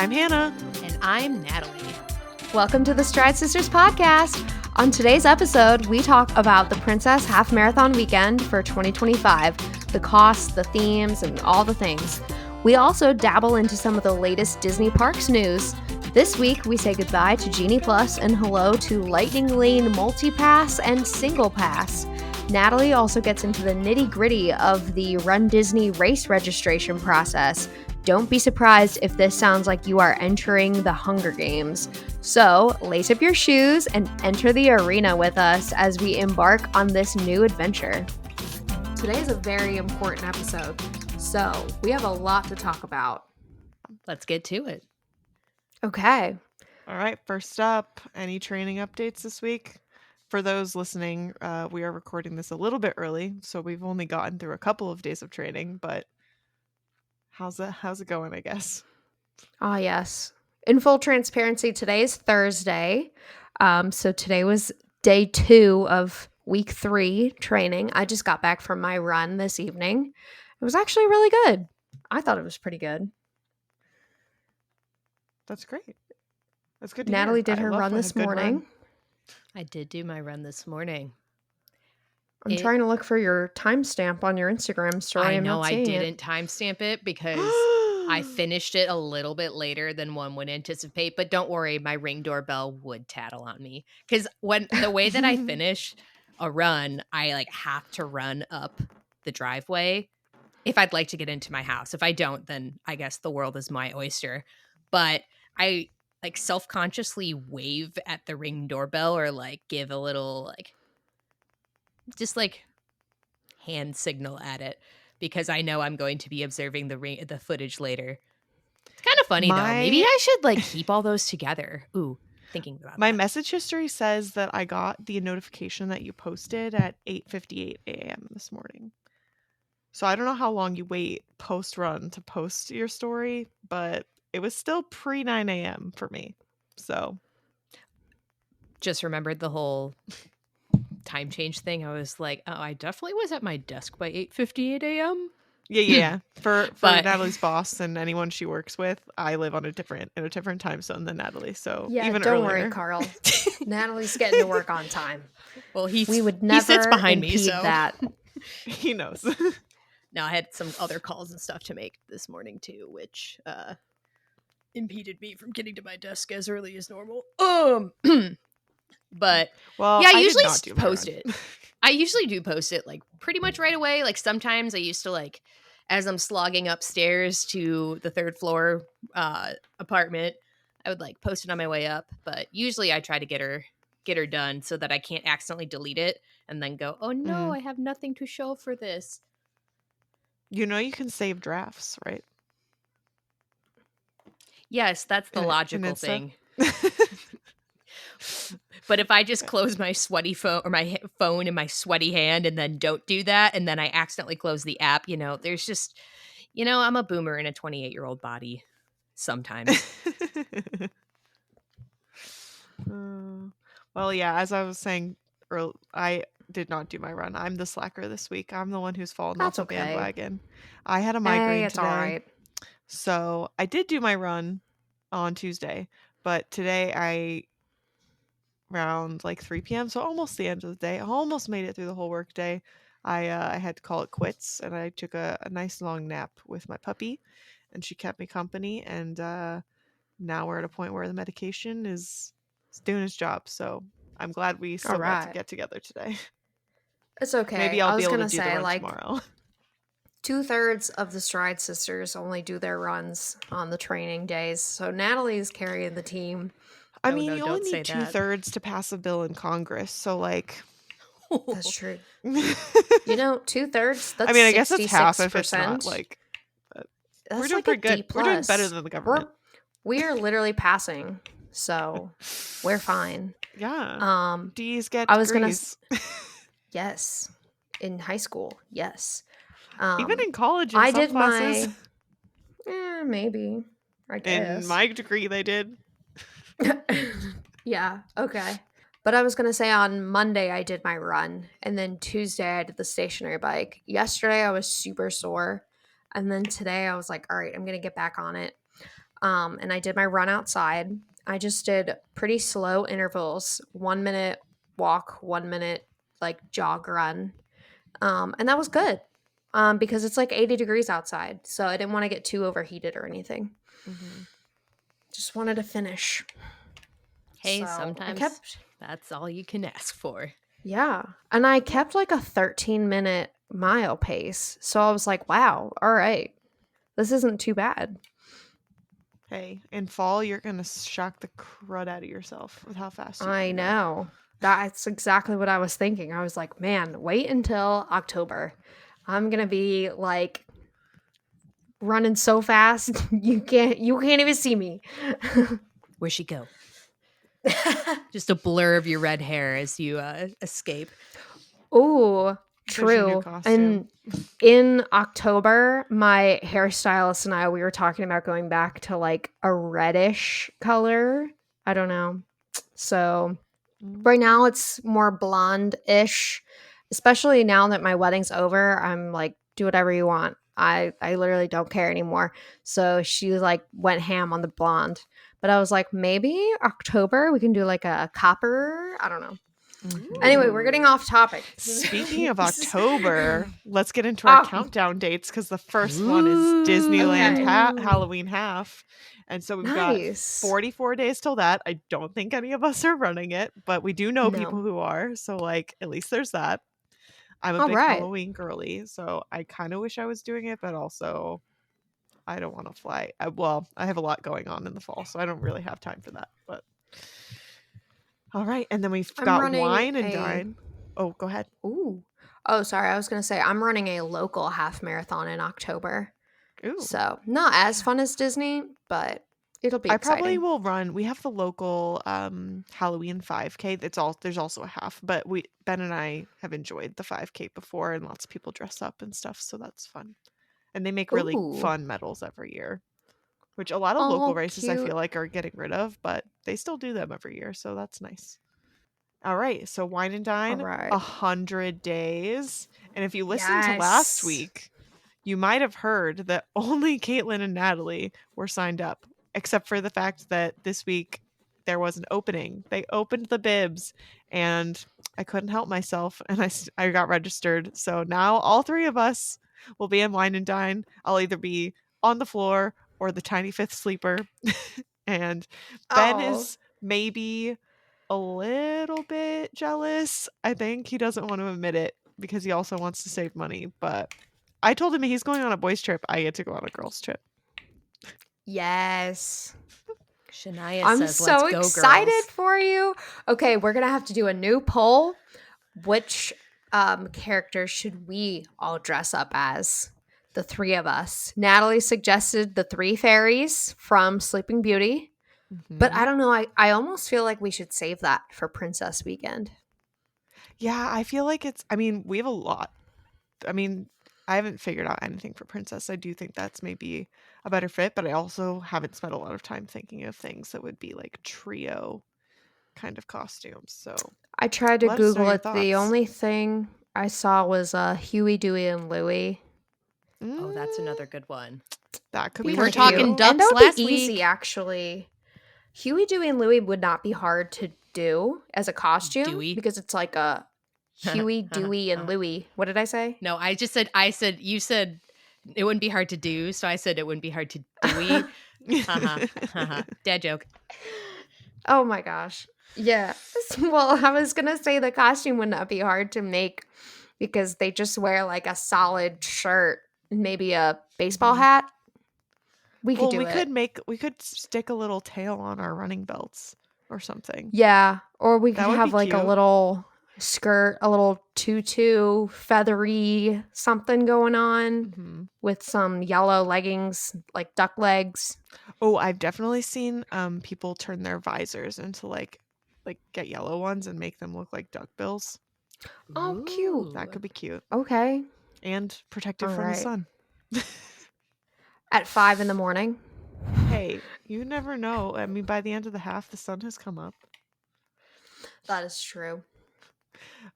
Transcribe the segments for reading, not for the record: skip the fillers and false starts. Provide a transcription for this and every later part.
I'm Hannah. And I'm Natalie. Welcome to the Stride Sisters podcast. On today's episode, we talk about the Princess Half Marathon Weekend for 2025, the costs, the themes, and all the things. We also dabble into some of the latest Disney Parks news. This week, we say goodbye to Genie Plus and hello to Lightning Lane Multi-Pass and Single Pass. Natalie also gets into the nitty-gritty of the runDisney race registration process. Don't be surprised if this sounds like you are entering the Hunger Games. So, lace up your shoes and enter the arena with us as we embark on this new adventure. Today is a very important episode, so we have a lot to talk about. Let's get to it. Okay. All right, first up, any training updates this week? For those listening, we are recording this a little bit early, so we've only gotten through a couple of days of training, but how's it going, I guess? Ah, yes. In full transparency, today is Thursday. So today was day 2 of week 3 training. I just got back from my run this evening. It was actually really good. I thought it was pretty good. That's great. That's good to Natalie hear. did her run this morning. I did do my run this morning. I'm trying to look for your timestamp on your Instagram story. I I'm know not I seeing didn't timestamp it because I finished it a little bit later than one would anticipate. But don't worry, my Ring doorbell would tattle on me. Because the way that I finish a run, I have to run up the driveway if I'd like to get into my house. If I don't, then I guess the world is my oyster. But I self-consciously wave at the Ring doorbell or give a little just hand signal at it because I know I'm going to be observing the footage later. It's kind of funny though. Maybe I should keep all those together. Ooh, thinking about my that. message history says that I got the notification that you posted at 8:58 a.m. this morning. So I don't know how long you wait post-run to post your story, but it was still pre 9 a.m. for me. So just remembered the whole time change thing. I was like, oh, I definitely was at my desk by 8:58 a.m. Yeah. For Natalie's boss and anyone she works with, I live on a different time zone than Natalie. So Yeah, even don't earlier. worry, Carl. Natalie's getting to work on time. Well, we would never he sits behind me, so that. He knows. Now I had some other calls and stuff to make this morning too, which impeded me from getting to my desk as early as normal. But well, yeah, I usually post it. I usually do post it pretty much right away. Sometimes I used to as I'm slogging upstairs to the 3rd floor apartment, I would post it on my way up. But usually I try to get her done so that I can't accidentally delete it and then go, oh no, I have nothing to show for this. You know you can save drafts, right? Yes, that's the logical thing. But if I just close my sweaty phone or my phone in my sweaty hand and then don't do that, and then I accidentally close the app, there's just, I'm a boomer in a 28-year-old body sometimes. Well, yeah, as I was saying earlier, I did not do my run. I'm the slacker this week. I'm the one who's fallen off the bandwagon. I had a migraine today. All right. So I did do my run on Tuesday, but today around 3 p.m., so almost the end of the day. I almost made it through the whole work day. I had to call it quits, and I took a nice long nap with my puppy, and she kept me company, and now we're at a point where the medication is doing its job, so I'm glad we still got to get together today. It's okay. Maybe I'll be able to do the run tomorrow. 2/3 of the Stride Sisters only do their runs on the training days, so Natalie's carrying the team. I mean, you only need 2/3 to pass a bill in Congress, so that's true. 2/3. That's I guess it's half if it's not we're doing pretty good. We're doing better than the government. We are literally passing, so we're fine. Yeah. D's get I was degrees. Yes, in high school, yes. Even in college, in some classes. Maybe. I guess. In my degree, they did. Yeah, okay. But I was going to say on Monday I did my run, and then Tuesday I did the stationary bike. Yesterday I was super sore, and then today I was like, all right, I'm going to get back on it. and I did my run outside. I just did pretty slow intervals, 1 minute walk, 1 minute like jog run. And that was good. Because it's like 80 degrees outside. So I didn't want to get too overheated or anything. Mhm. Just wanted to finish. Hey, So I sometimes kept, that's all you can ask for. yeah. And I kept like a 13-minute mile pace. So I was like, wow, all right. This isn't too bad. Hey, in fall, you're gonna shock the crud out of yourself with how fast you I can go. know. That's exactly what I was thinking. I was like, man, wait until October. I'm going to be like running so fast you can't even see me. Where'd she go? Just a blur of your red hair as you escape. Ooh, There's your new true. costume. And in October, my hairstylist and I, we were talking about going back to like a reddish color. I don't know. So right now it's more blonde-ish. Especially now that my wedding's over, I'm like, do whatever you want. I literally don't care anymore. So she like went ham on the blonde. But I was like, maybe October we can do like a copper. I don't know. Anyway, we're getting off topic. Speaking of October, let's get into our Oh. countdown dates because the first one is Disneyland Okay. Halloween half. And so we've got Nice. 44 days till that. I don't think any of us are running it, but we do know people No. who are. So, like, at least there's that. I'm a All big right. Halloween girly, so I kind of wish I was doing it, but also I don't want to fly. Well, I have a lot going on in the fall, so I don't really have time for that. But all right, and then we've I'm got running wine and a dine. Oh, go ahead. Ooh. Oh, sorry. I was going to say I'm running a local half marathon in October. Ooh. So, not as fun as Disney, but it'll be I probably exciting. will run. We have the local Halloween 5K. There's also a half, but Ben and I have enjoyed the 5K before, and lots of people dress up and stuff, so that's fun. And they make really Ooh. fun medals every year, which a lot of local Oh, races I cute. feel like are getting rid of, but they still do them every year, so that's nice. All right, so wine and All dine, right. 100 days, and if you listened to last Yes. week, you might have heard that only Kaitlin and Natalie were signed up, except for the fact that this week there was an opening. They opened the bibs, and I couldn't help myself, and I got registered. So now all three of us will be in wine and dine. I'll either be on the floor or the tiny fifth sleeper, and Ben Oh. is maybe a little bit jealous. I think he doesn't want to admit it because he also wants to save money, but I told him he's going on a boys trip. I get to go on a girls trip. Yes. Shania I'm says, so let's go, excited girls. for you. Okay, we're going to have to do a new poll. Which characters should we all dress up as? The three of us. Natalie suggested the three fairies from Sleeping Beauty. But I don't know. I almost feel like we should save that for Princess Weekend. Yeah, I feel like we have a lot. I haven't figured out anything for Princess. I do think that's maybe a better fit, but I also haven't spent a lot of time thinking of things that would be like trio kind of costumes. So I tried to let us know Google your it. The thoughts. only thing I saw was Huey, Dewey, and Louie. Oh, that's another good one. That could We be were cute. talking and ducks that would last be easy, week. actually. Huey, Dewey, and Louie would not be hard to do as a costume Dewey. because it's like a Huey, Dewey, and Louie. What did I say? No, you said it wouldn't be hard to do, so I said it wouldn't be hard to Dewey. Dad joke. Oh my gosh. Yeah. Well, I was going to say the costume would not be hard to make because they just wear like a solid shirt and maybe a baseball hat. We could Well, do we could stick a little tail on our running belts or something. Yeah. Or we could That would have be like a cute. little skirt, a little tutu, feathery something going on with some yellow leggings, like duck legs. Oh, I've definitely seen people turn their visors into like get yellow ones and make them look like duck bills. Oh, cute. That could be cute. Okay. And protective All from the right. sun. At 5 a.m. Hey, you never know. I mean, by the end of the half, the sun has come up. That is true.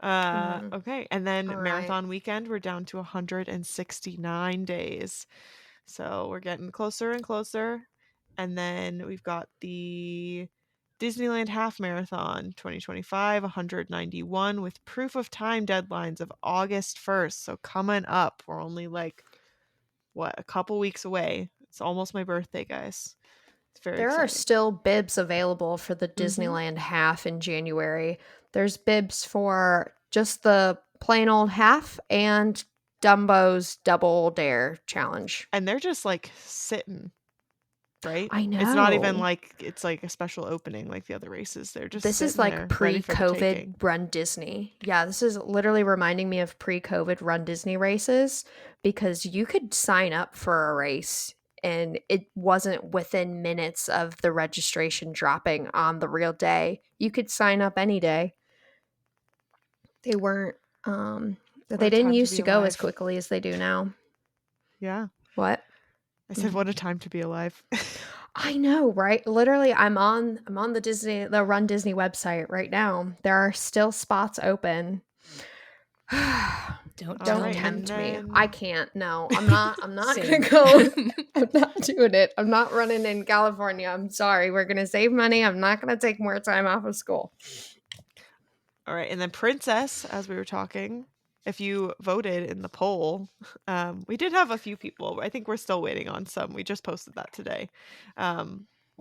Okay. And then All marathon weekend, we're down to 169 days. So we're getting closer and closer. And then we've got the Disneyland Half Marathon 2025, 191 with proof of time deadlines of August 1st. So coming up, we're only like, a couple weeks away. It's almost my birthday, guys. It's very There are exciting. still bibs available for the Mhm. Disneyland half in January. There's bibs for just the plain old half and Dumbo's Double Dare Challenge. And they're just like sitting, right? I It's not even know. like it's like a special opening like the other races. They're just This is sitting like there ready for the taking. pre-COVID Run Disney. Yeah, this is literally reminding me of pre-COVID Run Disney races because you could sign up for a race and it wasn't within minutes of the registration dropping on the real day. You could sign up any day. They weren't What they a didn't time to used be to go as alive. quickly as they do now. Yeah. What? I said, what a time to be alive. I know, right? Literally, I'm on the Run Disney website right now. There are still spots open. Don't All Don't tell right, and tempt me. then I can't. No, I'm not. I'm not Same. gonna go. I'm not doing it. I'm not running in California. I'm sorry. We're gonna save money. I'm not gonna take more time off of school. all right, and then Princess, as we were talking, if you voted in the poll, we did have a few people. I think we're still waiting on some. We just posted that today.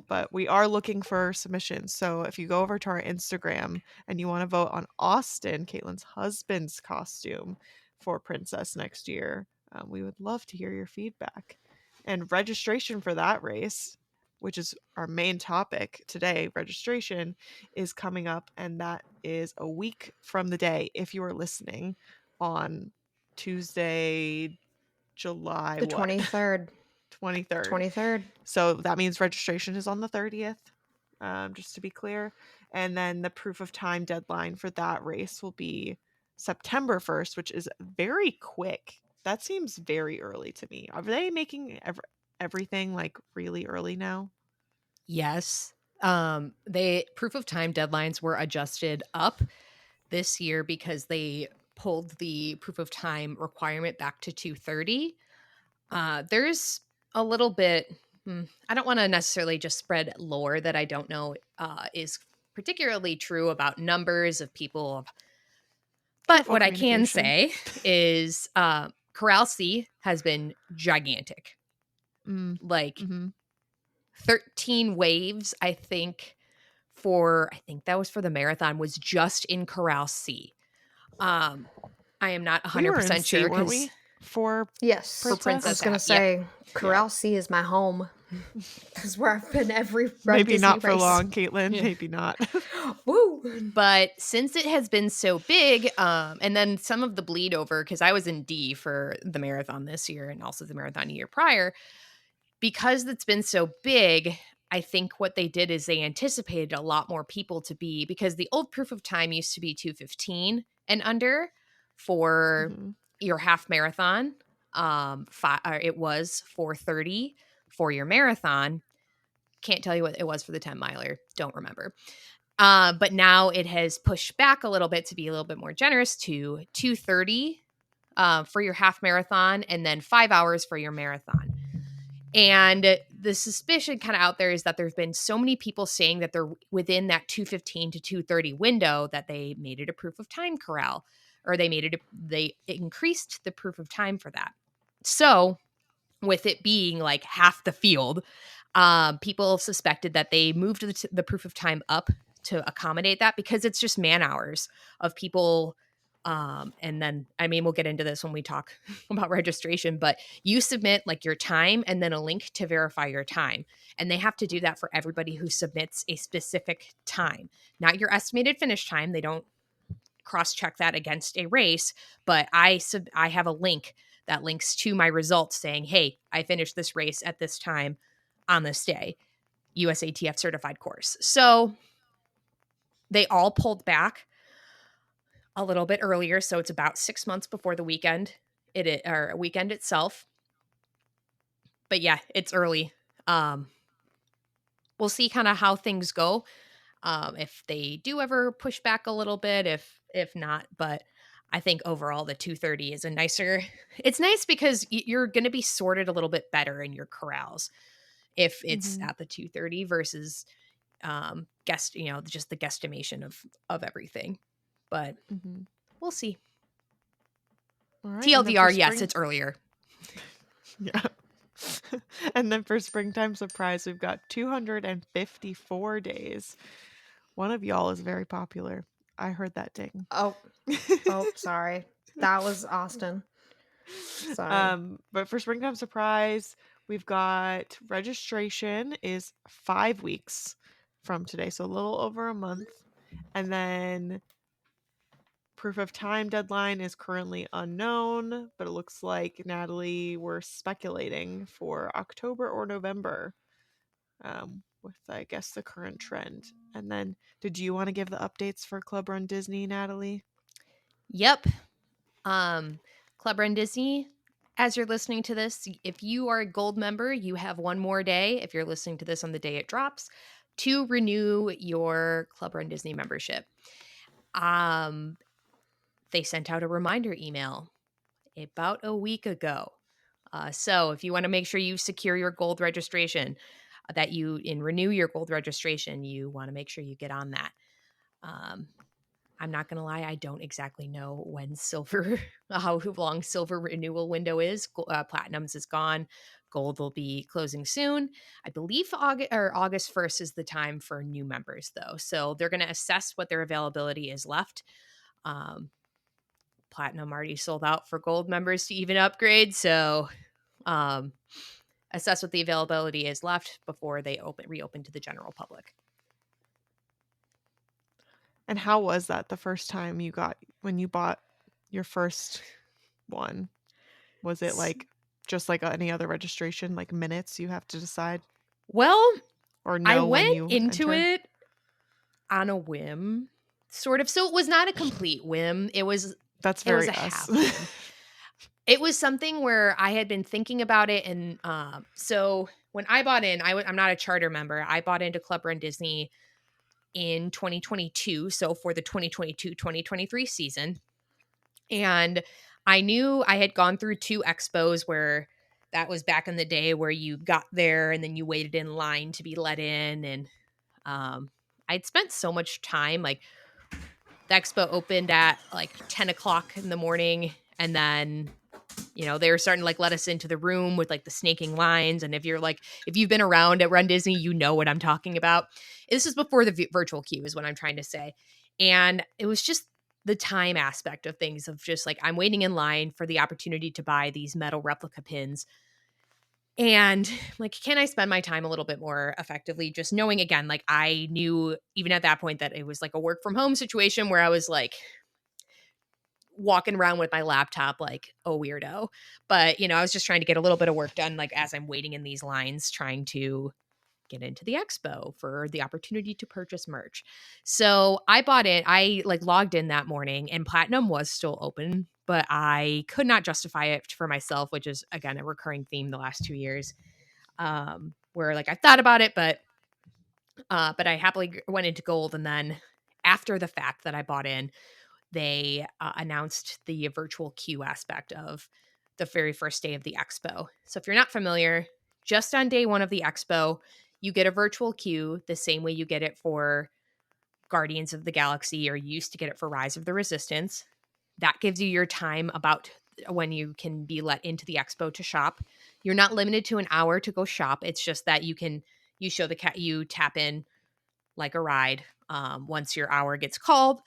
But we are looking for submissions. So if you go over to our Instagram and you want to vote on Austin, Caitlin's husband's costume for Princess next year, we would love to hear your feedback. And registration for that race, which is our main topic today, registration is coming up, and that is a week from the day, if you are listening on Tuesday, July The what? 23rd. 23rd. 23rd. So that means registration is on the 30th, just to be clear. And then the proof of time deadline for that race will be September 1st, which is very quick. That seems very early to me. Are they making everything like really early now? Yes. They proof of time deadlines were adjusted up this year because they pulled the proof of time requirement back to 2:30. There's a little bit I don't want to necessarily just spread lore that I don't know is particularly true about numbers of people. But Careful what I can communication. say is Corral C has been gigantic. Like Mm-hmm. 13 waves, I think that was for the marathon, was just in Corral C. I am not 100% We were in C, sure weren't because we? For Yes. For Princess I was gonna Half, yeah. say Corral C is my home. This is where I've been every Run maybe Disney not for race. long, Caitlin. Yeah. Maybe not. Woo! But since it has been so big, and then some of the bleed over, because I was in D for the marathon this year and also the marathon year prior, because it's been so big, I think what they did is they anticipated a lot more people to be, because the old proof of time used to be 2:15 and under for Mhm. your half marathon. It was 4:30 for your marathon. Can't tell you what it was for the 10 miler. Don't remember. But now it has pushed back a little bit to be a little bit more generous to 2:30 for your half marathon, and then 5 hours for your marathon. And the suspicion kind of out there is that there's been so many people saying that they're within that 2:15 to 2:30 window that they made it a proof of time corral, or they increased the proof of time for that. So with it being like half the field, people suspected that they moved the proof of time up to accommodate that, because it's just man hours of people. And then, I mean, we'll get into this when we talk about registration, but you submit like your time and then a link to verify your time. And they have to do that for everybody who submits a specific time, not your estimated finish time. They don't cross-check that against a race, but I have a link that links to my results saying, hey, I finished this race at this time on this day, USATF certified course. So they all pulled back a little bit earlier. So it's about 6 months before the weekend, or weekend itself. But yeah, it's early. We'll see kind of how things go. If they do ever push back a little bit, if not, but I think overall the 2:30 is it's nice because you're going to be sorted a little bit better in your corrals. if it's Mhm. at the 2:30 versus just the guesstimation of everything. But Mhm. we'll see. Alright, and then for TLDR, yes, spring it's earlier. yeah. And then for springtime surprise, we've got 254 days. One of y'all is very popular. I heard that ding. Oh, sorry. That was Austin. Sorry. But for springtime surprise, we've got registration is 5 weeks from today, so a little over a month. And then proof of time deadline is currently unknown, but it looks like Natalie, we're speculating for October or November, with I guess the current trend. And then, did you want to give the updates for Club Run Disney, Natalie? Yep. Club runDisney, as you're listening to this, if you are a gold member, you have one more day, if you're listening to this on the day it drops, to renew your Club runDisney membership. They sent out a reminder email about a week ago. So if you want to make sure you secure your gold registration, renew your gold registration, you want to make sure you get on that. I'm not going to lie, I don't exactly know when how long silver renewal window is. Platinum's is gone. Gold will be closing soon. I believe August 1st is the time for new members, though. So they're going to assess what their availability is left. Platinum already sold out for gold members to even upgrade. So assess what the availability is left before they reopen to the general public. And how was that the first time when you bought your first one? Was it like just like any other registration, like minutes you have to decide Well, or I know when went you into enter? it on a whim, sort of. So it was not a complete whim. That's It was very a us. half whim. It was something where I had been thinking about it, and so when I bought in, I'm not a charter member. I bought into Club Run Disney in 2022, so for the 2022-2023 season, and I knew I had gone through 2 expos where that was back in the day where you got there and then you waited in line to be let in, and I'd spent so much time, like the expo opened at like 10 o'clock in the morning, and then they were starting to like let us into the room with like the snaking lines. And if you've been around at Run Disney, you know what I'm talking about. This is before the virtual queue is what I'm trying to say. And it was just the time aspect of things, of just like, I'm waiting in line for the opportunity to buy these metal replica pins. And like, can I spend my time a little bit more effectively? Just knowing, again, like I knew even at that point that it was like a work from home situation where I was like walking around with my laptop like a weirdo. But, I was just trying to get a little bit of work done, like as I'm waiting in these lines, trying to get into the expo for the opportunity to purchase merch. So I like logged in that morning and Platinum was still open, but I could not justify it for myself, which is again a recurring theme the last 2 years. Where like I thought about it, but I happily went into gold. And then after the fact that I bought in, they announced the virtual queue aspect of the very first day of the expo. So if you're not familiar, just on day 1 of the expo, you get a virtual queue the same way you get it for Guardians of the Galaxy, or you used to get it for Rise of the Resistance. That gives you your time about when you can be let into the expo to shop. You're not limited to an hour to go shop. It's just that you tap in like a ride once your hour gets called.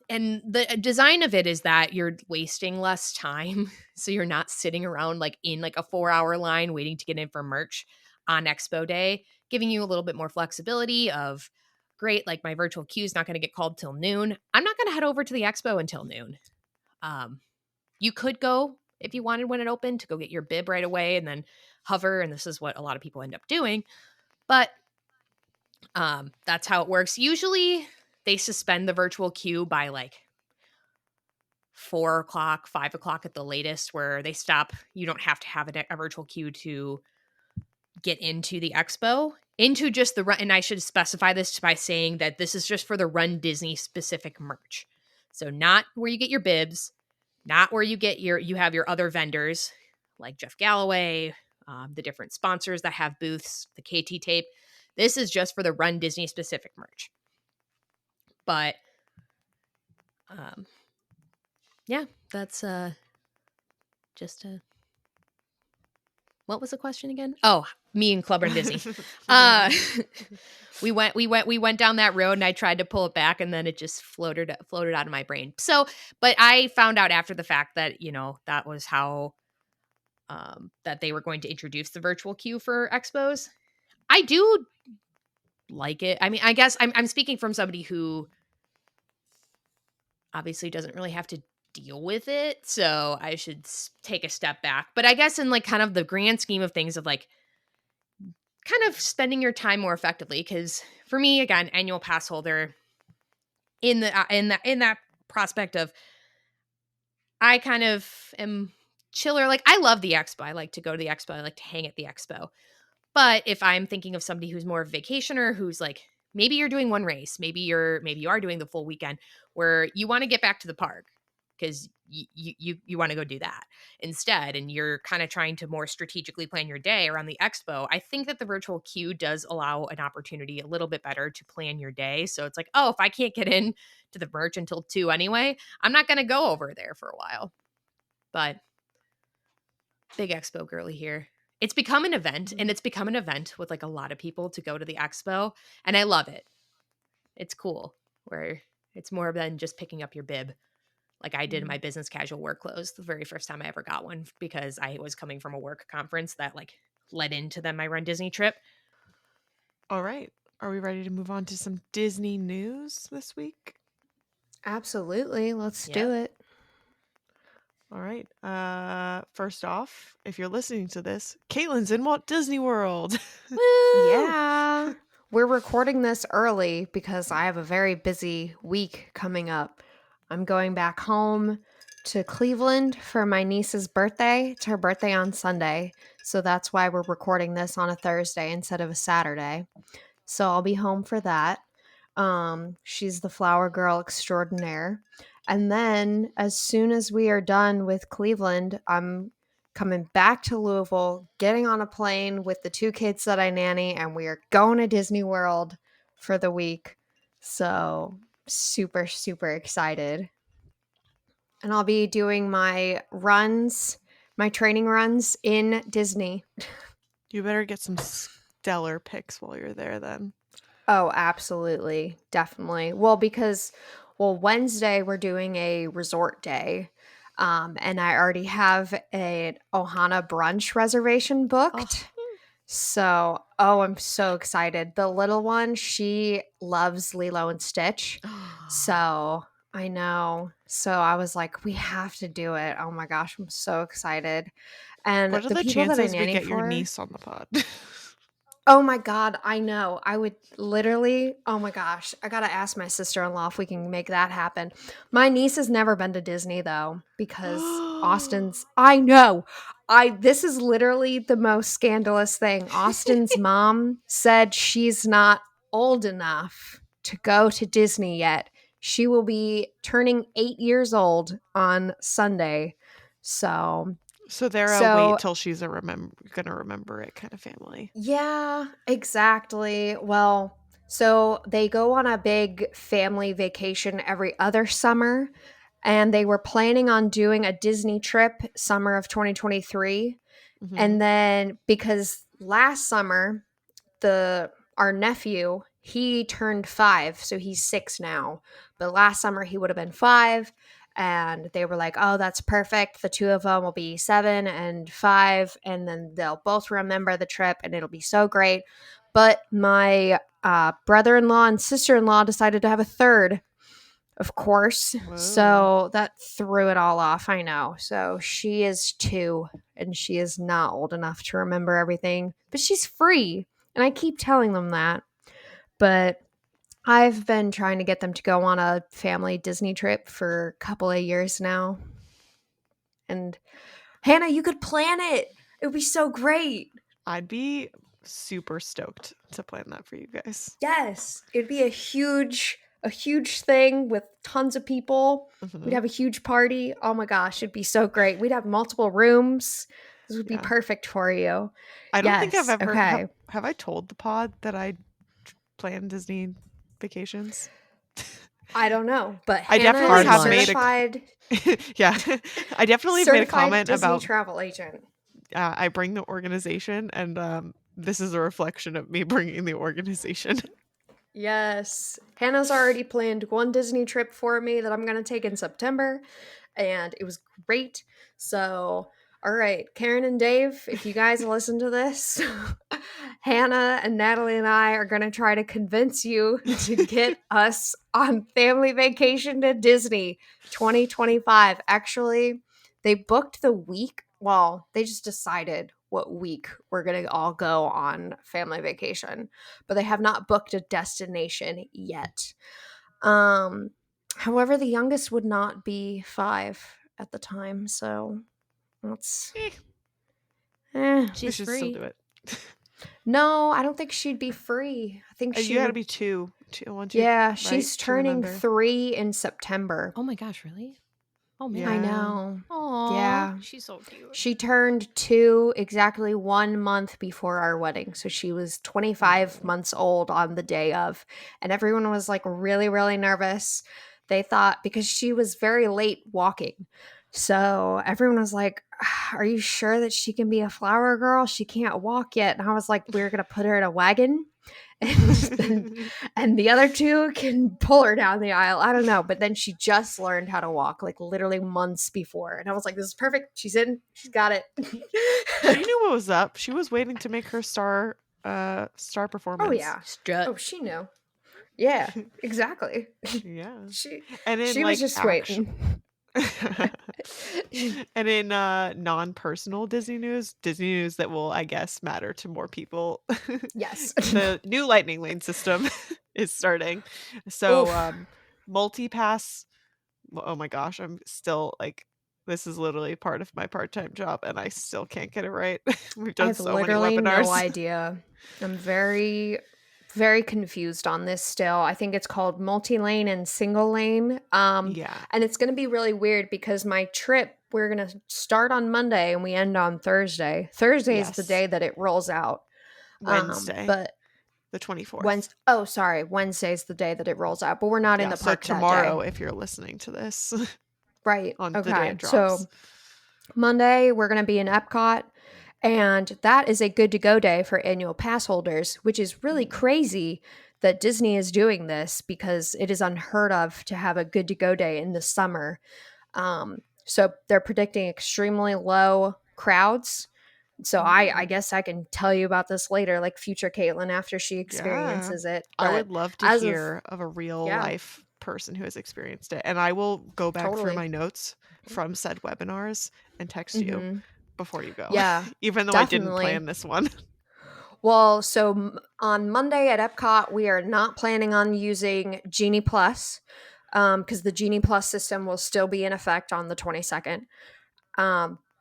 And the design of it is that you're wasting less time. So you're not sitting around like in like a 4-hour line waiting to get in for merch on expo day, giving you a little bit more flexibility of, great, like my virtual queue is not going to get called till noon. I'm not going to head over to the expo until noon. You could go if you wanted when it opened to go get your bib right away and then hover. And this is what a lot of people end up doing. But that's how it works. Usually they suspend the virtual queue by like 4 o'clock, 5 o'clock at the latest, where they stop. You don't have to have a virtual queue to get into the expo, into just the run. And I should specify this by saying that this is just for the Run Disney specific merch. So not where you get your bibs, not where you have your other vendors like Jeff Galloway, the different sponsors that have booths, the KT tape. This is just for the Run Disney specific merch. But yeah, that's just a what was the question again? Oh, me and Club Run Disney. We went down that road, and I tried to pull it back, and then it just floated out of my brain. So, but I found out after the fact that, that was how that they were going to introduce the virtual queue for expos. I do like it. I mean, I guess I'm speaking from somebody who obviously doesn't really have to deal with it, so I should take a step back. But I guess in like kind of the grand scheme of things of like kind of spending your time more effectively, because for me, again, annual pass holder, in that prospect of I kind of am chiller. Like I love the expo. I like to go to the expo. I like to hang at the expo. But if I'm thinking of somebody who's more of a vacationer, who's like, maybe you're doing one race, maybe you are doing the full weekend where you want to get back to the park because you want to go do that instead, and you're kind of trying to more strategically plan your day around the expo. I think that the virtual queue does allow an opportunity a little bit better to plan your day. So it's like, oh, if I can't get in to the merch until 2 anyway, I'm not going to go over there for a while. But big expo girly here. It's become an event, and it's become an event with like a lot of people to go to the expo, and I love it. It's cool where it's more than just picking up your bib like I did in my business casual work clothes the very first time I ever got one, because I was coming from a work conference that like led into my Run Disney trip. All right. Are we ready to move on to some Disney news this week? Absolutely. Let's do it. All right. First off, if you're listening to this, Kaitlin's in Walt Disney World. Woo! Yeah. We're recording this early because I have a very busy week coming up. I'm going back home to Cleveland for my niece's birthday. It's her birthday on Sunday. So that's why we're recording this on a Thursday instead of a Saturday. So I'll be home for that. She's the flower girl extraordinaire. And then as soon as we are done with Cleveland, I'm coming back to Louisville, getting on a plane with the 2 kids that I nanny, and we are going to Disney World for the week. So super, super excited. And I'll be doing my training runs in Disney. You better get some stellar pics while you're there then. Oh, absolutely. Definitely. Well, because Wednesday we're doing a resort day. And I already have an Ohana brunch reservation booked. Oh. So, I'm so excited. The little one, she loves Lilo and Stitch. So, I know. So, I was like, we have to do it. Oh my gosh, I'm so excited. And What are the people that I chances we nanny get for, your niece on the pod? oh my God, I know. I would literally, oh my gosh, I gotta ask my sister-in-law if we can make that happen. My niece has never been to Disney though, because I know. This is literally the most scandalous thing. Austin's mom said she's not old enough to go to Disney yet. She will be turning 8 years old on Sunday. So they're a wait till she's gonna remember it kind of family. Yeah, exactly. Well, so they go on a big family vacation every other summer, and they were planning on doing a Disney trip summer of 2023. Mm-hmm. And then because last summer, our nephew, he turned 5, so he's 6 now. But last summer he would have been 5, and they were like, "Oh, that's perfect. The 2 of them will be 7 and 5, and then they'll both remember the trip, and it'll be so great." But my brother-in-law and sister-in-law decided to have a third, of course. Whoa. So that threw it all off. I know. So she is 2, and she is not old enough to remember everything, but she's free. And I keep telling them that. But I've been trying to get them to go on a family Disney trip for a couple of years now. And Hannah, you could plan it. It would be so great. I'd be super stoked to plan that for you guys. Yes. It'd be a huge thing with tons of people. Mm-hmm. We'd have a huge party. Oh my gosh, it'd be so great. We'd have multiple rooms. This would be Yeah. perfect for you. I don't think I've Yes. ever Okay. have I told the pod that I plan Disney vacations? I don't know, but I Hannah definitely is Hard a have launch. made certified yeah. I definitely have made a comment Disney about travel agent. I bring the organization, and this is a reflection of me bringing the organization. Yes. Hannah's already planned one Disney trip for me that I'm going to take in September, and it was great. So, all right, Karen and Dave, if you guys listen to this, Hannah and Natalie and I are going to try to convince you to get us on family vacation to Disney 2025. Actually, they booked the week. Well, they just decided what week we're going to all go on family vacation, but they have not booked a destination yet. Um, However, the youngest would not be 5 at the time, so that's Eh, eh. we She's should still free. do it. No, I don't think she'd be free. I think she You got to would. be one, two, Yeah, right? she's 2 and turning under. 3 in September. Oh my gosh, really? Oh man. I Yeah. know. Aw, Yeah. she's so cute. She turned 2 exactly 1 month before our wedding. So she was 25 Oh. months old on the day of. And everyone was like really, really nervous. They thought because she was very late walking. So everyone was like, "Are you sure that she can be a flower girl? She can't walk yet." And I was like, "We're going to put her in a wagon." And the other 2 can pull her down the aisle. I don't know, but then she just learned how to walk, like literally months before, and I was like, "This is perfect. She's in. She's got it." She knew what was up. She was waiting to make her star performance. Oh yeah. Strut. Oh, she knew. Yeah, exactly. Yeah. She And in she was like just waiting. and in non-personal Disney news that will, I guess, matter to more people. Yes. The new lightning lane system is starting. So Oof. multi-pass, oh my gosh, I'm still like, this is literally part of my part-time job and I still can't get it right. We've I done have so many literally no webinars. idea. I'm very, very confused on this still. I think it's called multi-lane and single lane. Yeah. And it's going to be really weird because my trip, we're going to start on Monday and we end on Thursday. Thursday is the Yes. day that it rolls out. Wednesday, But the 24th. Wednesday's the day that it rolls out, but we're not in the So park that tomorrow, day. if you're listening to this, Right. on the day it Okay. So drops. Monday, we're going to be in Epcot. And that is a good to go day for annual pass holders, which is really crazy that Disney is doing this because it is unheard of to have a good to go day in the summer. So they're predicting extremely low crowds. So I guess I can tell you about this later, like future Kaitlin after she Yeah. experiences it. I But would love to as hear of a real yeah, life person who has experienced it. And I will go back through totally. my notes from said webinars and text you hmm before you go. Yeah, Even though I didn't definitely. plan this one. Well, so on Monday at Epcot, we are not planning on using Genie Plus because the Genie Plus system will still be in effect on the 22nd.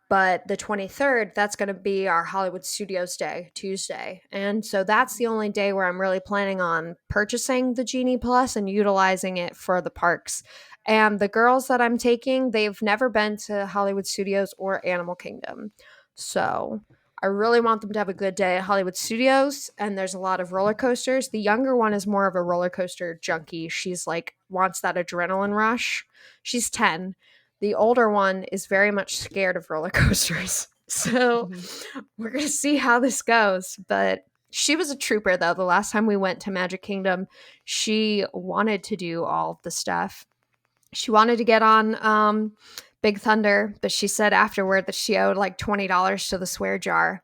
But the 23rd, that's going to be our Hollywood Studios Day, Tuesday. And so that's the only day where I'm really planning on purchasing the Genie Plus and utilizing it for the parks. And the girls that I'm taking, they've never been to Hollywood Studios or Animal Kingdom. So I really want them to have a good day at Hollywood Studios. And there's a lot of roller coasters. The younger one is more of a roller coaster junkie. She's like, wants that adrenaline rush. She's 10. The older one is very much scared of roller coasters. So we're going to see how this goes. But she was a trooper, though. The last time we went to Magic Kingdom, she wanted to do all of the stuff. She wanted to get on Big Thunder, but she said afterward that she owed like $20 to the swear jar.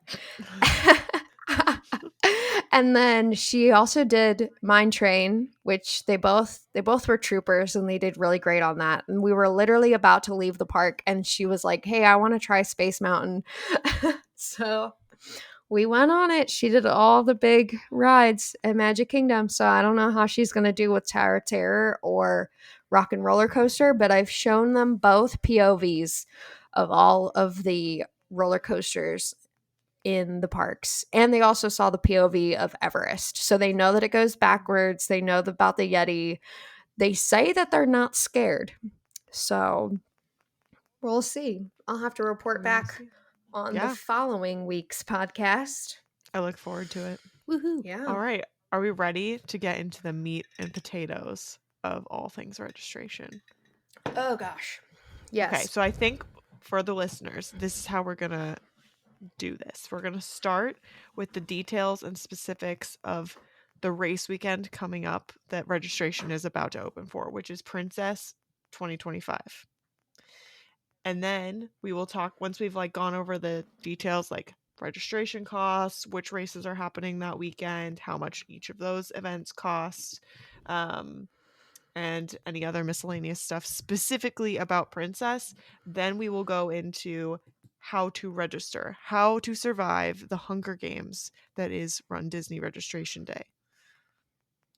And then she also did Mine Train, which they both were troopers and they did really great on that. And we were literally about to leave the park and she was like, "Hey, I want to try Space Mountain." So we went on it. She did all the big rides at Magic Kingdom. So I don't know how she's going to do with Tower of Terror or Rock and Roller Coaster, but I've shown them both POVs of all of the roller coasters in the parks. And they also saw the POV of Everest. So they know that it goes backwards. They know about the Yeti. They say that they're not scared. So we'll see. I'll have to report back on the Yeah, following week's podcast. I look forward to it. Woohoo. Yeah. All right. Are we ready to get into the meat and potatoes of all things registration? Oh gosh. Okay, Yes. so I think for the listeners, this is how we're going to do this. We're going to start with the details and specifics of the race weekend coming up that registration is about to open for, which is Princess 2025. And then we will talk once we've like gone over the details like registration costs, which races are happening that weekend, how much each of those events cost, and any other miscellaneous stuff specifically about Princess. Then we will go into how to register, how to survive the Hunger Games that is runDisney Registration Day.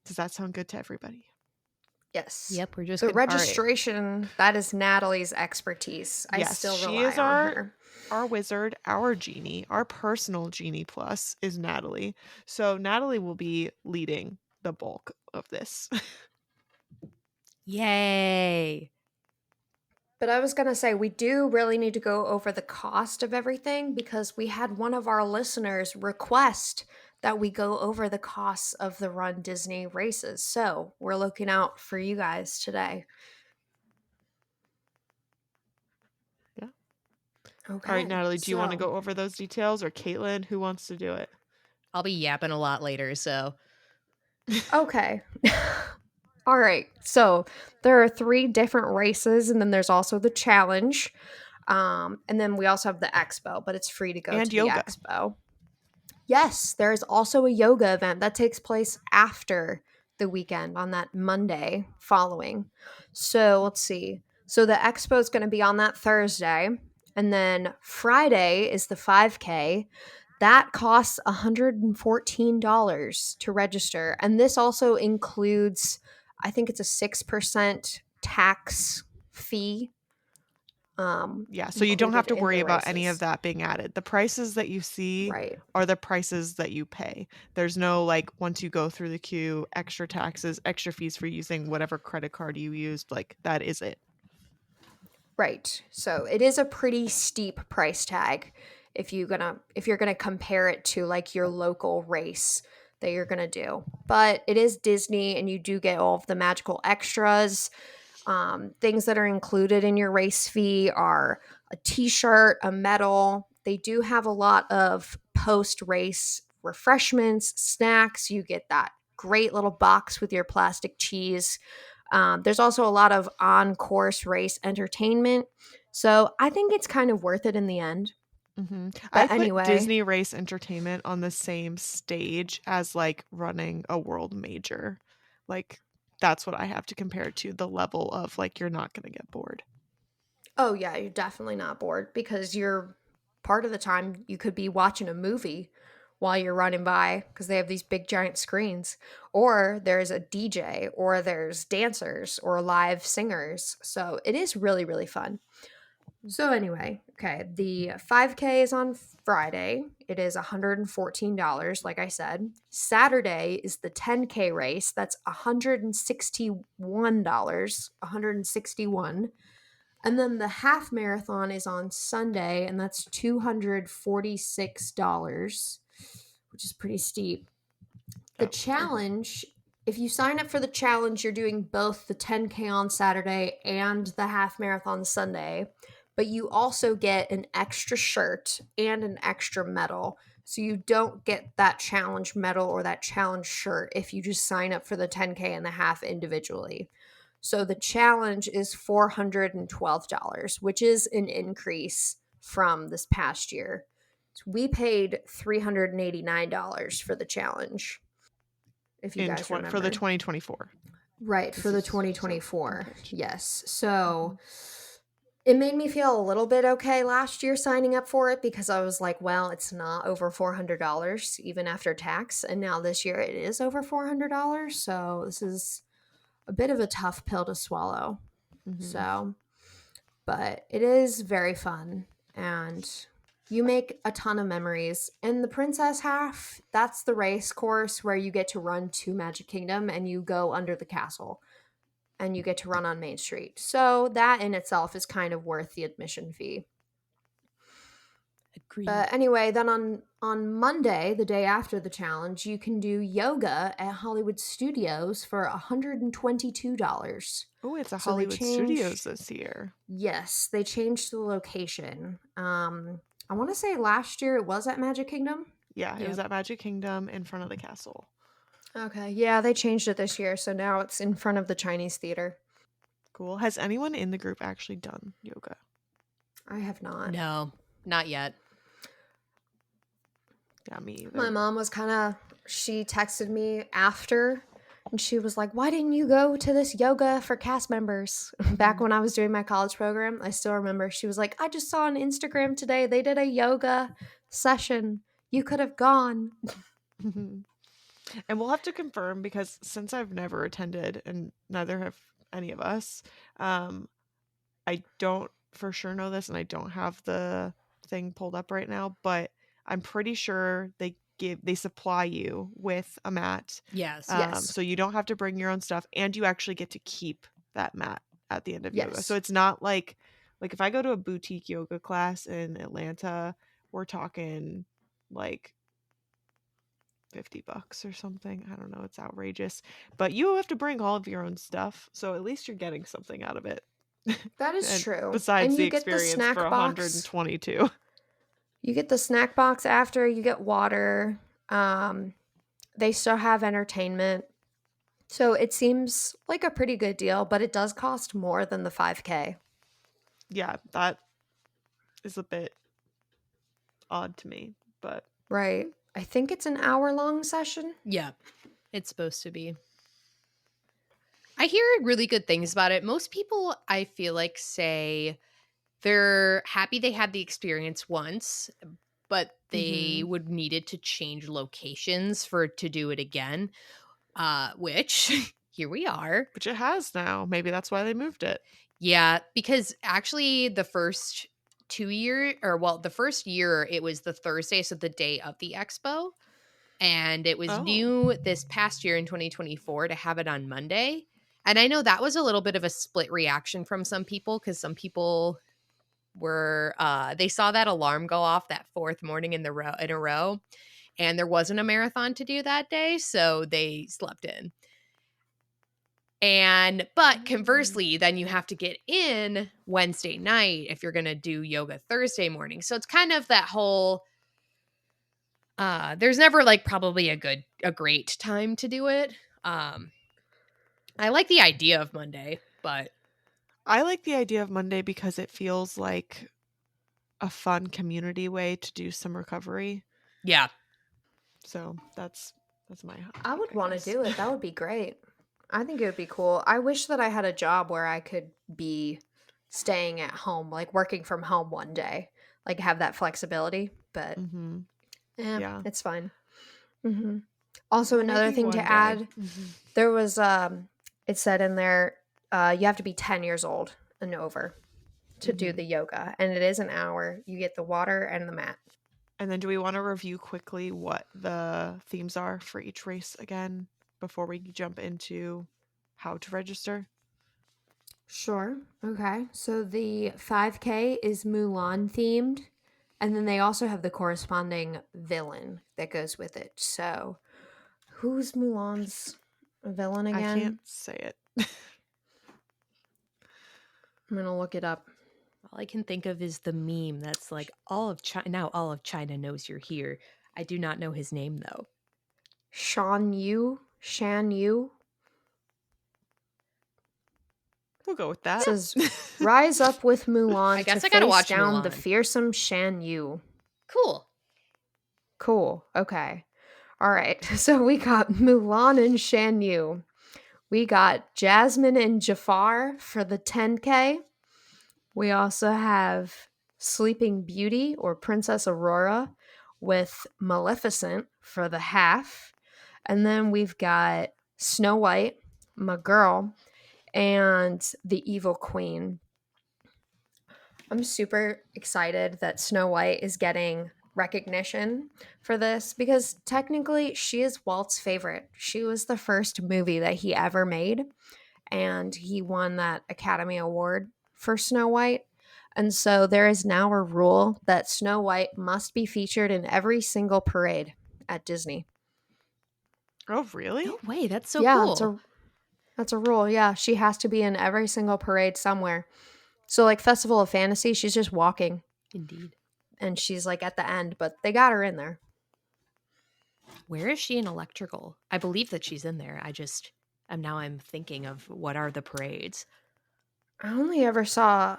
Does that sound good to everybody? Yes. Yep, we're just The going to. registration, that is Natalie's expertise. I Yes, still she rely is on her. our wizard, our genie, our personal genie plus is Natalie. So Natalie will be leading the bulk of this. Yay. But I was going to say, we do really need to go over the cost of everything because we had one of our listeners request that we go over the costs of the runDisney races. So we're looking out for you guys today. Yeah. Okay. All right, Natalie, do you want to so- go over those details, or Kaitlin? Who wants to do it? I'll be yapping a lot later, so. Okay. All right. So there are 3 different races, and then there's also the challenge. And then we also have the expo, but it's free to go And to yoga. the expo. Yes, there is also a yoga event that takes place after the weekend on that Monday following. So let's see. So the expo is going to be on that Thursday. And then Friday is the 5K. That costs $114 to register. And this also includes, I think it's a 6% tax fee. Yeah, so you don't have to included in worry the about any of races. that being added. The prices that you see Right. are the prices that you pay. There's no like once you go through the queue, extra taxes, extra fees for using whatever credit card you used. Like that is it. Right. So it is a pretty steep price tag if you're gonna compare it to like your local race that you're gonna do. But it is Disney and you do get all of the magical extras. Things that are included in your race fee are a t-shirt, a medal. They do have a lot of post-race refreshments, snacks. You get that great little box with your plastic cheese. There's also a lot of on-course race entertainment. So I think it's kind of worth it in the end. I But put anyway, Disney Race Entertainment on the same stage as like running a world major. Like that's what I have to compare it to, the level of like you're not going to get bored. oh yeah, you're definitely not bored because you're part of the time you could be watching a movie while you're running by because they have these big giant screens. Or there's a DJ or there's dancers or live singers. So it is really, really fun. So anyway, okay, the 5K is on Friday. It is $114, like I said. Saturday is the 10K race. That's $161, 161. And then the half marathon is on Sunday, and that's $246, which is pretty steep. The challenge, if you sign up for the challenge, you're doing both the 10K on Saturday and the half marathon Sunday, but you also get an extra shirt and an extra medal. So you don't get that challenge medal or that challenge shirt if you just sign up for the 10K and the half individually. So the challenge is $412, which is an increase from this past year. So we paid $389 for the challenge. If you guys remember. For the 2024. Right, This for the is so 2024. vintage. Yes. So it made me feel a little bit okay last year signing up for it because I was like, well, it's not over $400 even after tax. And now this year it is over $400. So this is a bit of a tough pill to swallow. So, but it is very fun and you make a ton of memories. And the Princess Half, that's the race course where you get to run to Magic Kingdom and you go under the castle and you get to run on Main Street. So that in itself is kind of worth the admission fee. Agreed. But anyway, then on Monday, the day after the challenge, you can do yoga at Hollywood Studios for $122. Oh, it's a So they Hollywood Studios changed. this year. Yes, they changed the location. I want to say last year it was at Magic Kingdom. Yeah, it was Yep. at Magic Kingdom in front of the castle. Okay, yeah, they changed it this year, so now it's in front of the Chinese theater. Cool. Has anyone in the group actually done yoga? I have not. No, not yet. Yeah, me either. My mom was she texted me after and she was like, "Why didn't you go to this yoga for cast members?" Back when I was doing my college program, I still remember she was like, "I just saw on Instagram today they did a yoga session. You could have gone." And we'll have to confirm because since I've never attended and neither have any of us, I don't for sure know this and I don't have the thing pulled up right now, but I'm pretty sure they supply you with a mat. Yes. Yes. So you don't have to bring your own stuff and you actually get to keep that mat at the end of yoga. So Yes. it's not like if I go to a boutique yoga class in Atlanta, we're talking like $50 or something. I don't know, it's outrageous. But you have to bring all of your own stuff, so at least you're getting something out of it. That is And true. besides And the you get the experience for snack box. 122. You get the snack box after, you get water. They still have entertainment. So it seems like a pretty good deal, but it does cost more than the 5K. Yeah, that is a bit odd to me, but Right. I think it's an hour-long session. Yeah, it's supposed to be. I hear really good things about it. Most people, I feel like, say they're happy they had the experience once, but they would needed to change locations to do it again. Which here we are. which it has now. Maybe that's why they moved it. Yeah, because actually the first the first year it was the Thursday, so the day of the expo. And it was Oh. new this past year in 2024 to have it on Monday. And I know that was a little bit of a split reaction from some people because some people were they saw that alarm go off that fourth morning in a row, and there wasn't a marathon to do that day, so they slept in. But conversely, then you have to get in Wednesday night if you're going to do yoga Thursday morning. So it's kind of that whole there's never like probably a great time to do it. I like the idea of Monday, but I like the idea of Monday because it feels like a fun community way to do some recovery. yeah. So that's my hot I would take, want to guess. do it. That would be great. I think it would be cool. I wish that I had a job where I could be staying at home, like working from home one day, like have that flexibility. But Yeah. it's fine. Also, another Maybe thing one to day. add, there was it said in there you have to be 10 years old and over to do the yoga, and it is an hour. You get the water and the mat. And then do we want to review quickly what the themes are for each race again before we jump into how to register? Sure. Okay. So the 5K is Mulan themed, and then they also have the corresponding villain that goes with it. So, who's Mulan's villain again? I can't say it. I'm going to look it up. All I can think of is the meme that's like all of China knows you're here. I do not know his name though. Shan Yu. We'll go with that. It says, "Rise up with Mulan I guess to I gotta face watch down the Mulan. fearsome Shan Yu." Cool. Cool. Okay. All right. So we got Mulan and Shan Yu. We got Jasmine and Jafar for the 10K. We also have Sleeping Beauty or Princess Aurora with Maleficent for the half. And then we've got Snow White, my girl, and the Evil Queen. I'm super excited that Snow White is getting recognition for this because technically she is Walt's favorite. She was the first movie that he ever made, and he won that Academy Award for Snow White. And so there is now a rule that Snow White must be featured in every single parade at Disney. Oh, really? No way. That's so Yeah, cool. that's a rule. Yeah, she has to be in every single parade somewhere. So like Festival of Fantasy, she's just walking Indeed. and she's like at the end, but they got her in there. Where is she in Electrical? I believe that she's in there. I'm thinking of what are the parades. I only ever saw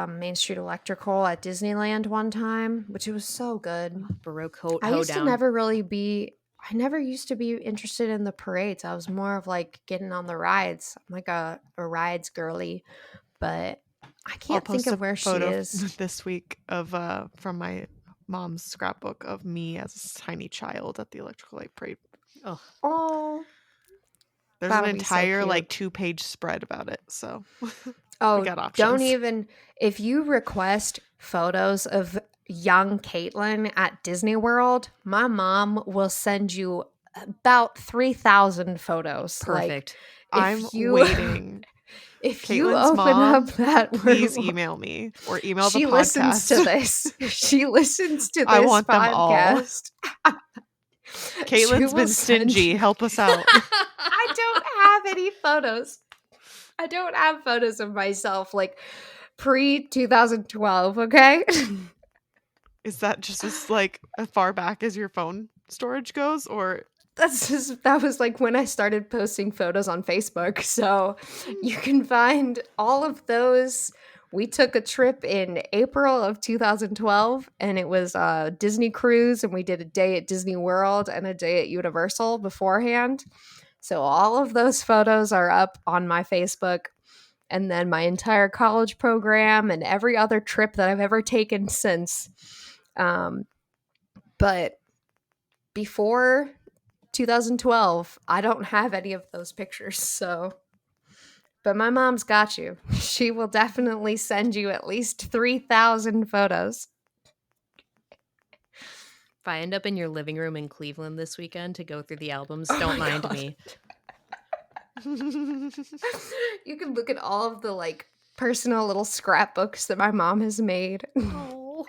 Main Street Electrical at Disneyland one time, which was so good. Baroque I used to hoedown. I never used to be interested in the parades. I was more of like getting on the rides. I'm like a rides girly, but I I'll can't think post a of where she photo is. this week of from my mom's scrapbook of me as a tiny child at the Electrical Light Parade. Oh, Oh, There's an that'll be so entire like cute. 2-page spread about it, so we Oh, got options. don't even if you request photos of young Kaitlin at Disney World, my mom will send you about 3,000 photos. perfect. Like, I'm if you waiting. if you Caitlin's open mom, up that please room- email me or email the she podcast. listens to this. She listens to this I want them all. podcast. She Caitlin's will been send stingy. you- Help us out. I don't have any photos. I don't have photos of myself like pre 2012, okay? Is that just as like as far back as your phone storage goes, or That was like when I started posting photos on Facebook. So you can find all of those. We took a trip in April of 2012 and it was a Disney cruise, and we did a day at Disney World and a day at Universal beforehand. So all of those photos are up on my Facebook, and then my entire college program and every other trip that I've ever taken since. But before 2012, I don't have any of those pictures, so. But my mom's got you. She will definitely send you at least 3,000 photos. If I end up in your living room in Cleveland this weekend to go through the albums, Oh don't my mind God. me. You can look at all of the like personal little scrapbooks that my mom has made. Oh.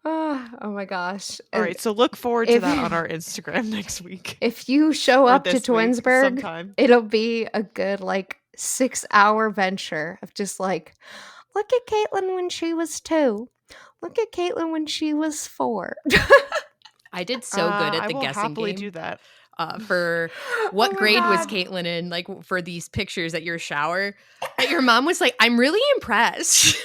Oh my gosh. all And right? So look forward to if that you- on our Instagram next week. if you show Or up to this week, Twinsburg, sometime. it'll be a good like 6-hour venture of just like, look at Kaitlin when she was 2. Look at Kaitlin when she was 4. I did so good at I the will guessing happily game. do that. For Oh what my grade was God. Caitlin in, like for these pictures at your shower, that your mom was like, I'm really impressed.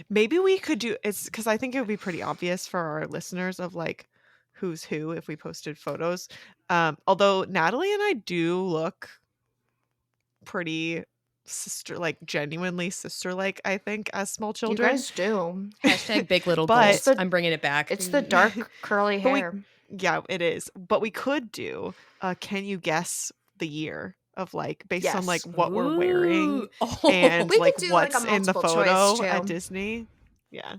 Maybe we could do it's because I think it would be pretty obvious for our listeners of like who's who if we posted photos. Although Natalie and I do look pretty genuinely sister like, I think, as small You children. guys do. Hashtag big little But- goals. I'm bringing it back. It's the dark curly But we- hair. Yeah, it is. But we could do can you guess the year of like based on like Yes. what we're wearing Ooh. Oh. and We could like do, like, a what's in the multiple choice, photo too. at Disney. Yeah.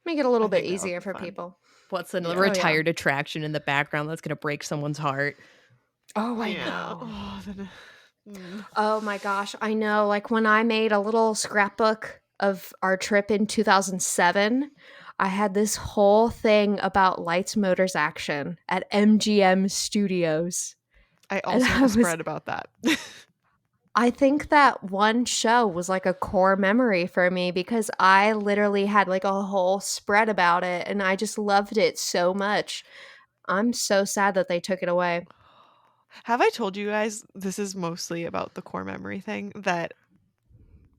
Make it a little I bit think that would easier be for fun. people. What's the Yeah. Oh, yeah. retired attraction in the background that's going to break someone's heart? Oh, I Yeah. know. Oh, Oh my gosh, I know. Like when I made a little scrapbook of our trip in 2007, I had this whole thing about Lights, Motors, Action at MGM Studios. I also I have a was- spread about that. I think that one show was like a core memory for me because I literally had like a whole spread about it and I just loved it so much. I'm so sad that they took it away. Have I told you guys this is mostly about the core memory thing that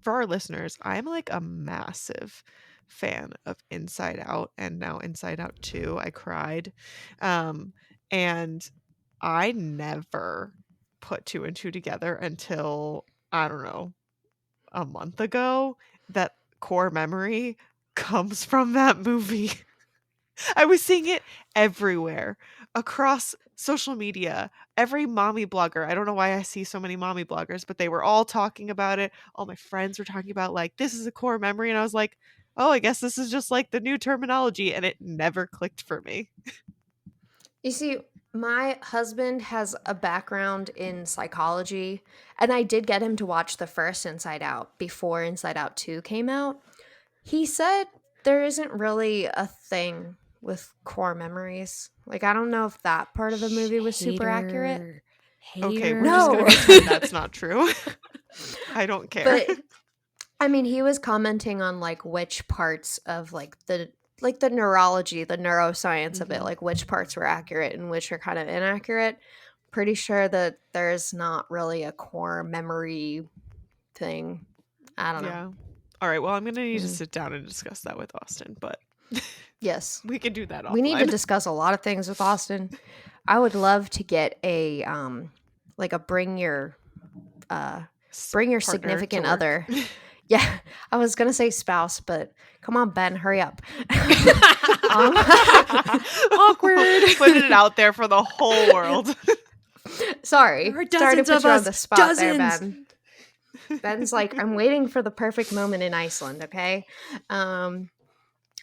for our listeners, I'm like a massive fan of Inside Out and now Inside Out 2. I cried. And I never put 2 and 2 together until I don't know, a month ago that core memory comes from that movie. I was seeing it everywhere across social media. Every mommy blogger, I don't know why I see so many mommy bloggers, but they were all talking about it. All my friends were talking about like this is a core memory, and I was like, oh, I guess this is just like the new terminology, and it never clicked for me. You see, My husband has a background in psychology, and I did get him to watch the first Inside Out before Inside Out 2 came out. He said there isn't really a thing with core memories. Like, I don't know if that part of the movie was super accurate. Okay, Hater. we're just No. gonna pretend that's not true. I don't care. But I mean, he was commenting on like which parts of like the neurology, the neuroscience of it, Mhm. like which parts were accurate and which are kind of inaccurate. Pretty sure that there's not really a core memory thing. I don't know. Yeah. All right. Well, I'm gonna need to Mm. sit down and discuss that with Austin, but Yes. we can do that We need to offline. discuss a lot of things with Austin. I would love to get a like a bring your Partner significant to work. other. Yeah, I was gonna say spouse, but come on, Ben, hurry up. Awkward. Putting it out there for the whole world. Sorry, There are sorry to dozens put of you on us. the spot there, Dozens. Ben. Ben's like, I'm waiting for the perfect moment in Iceland. Okay,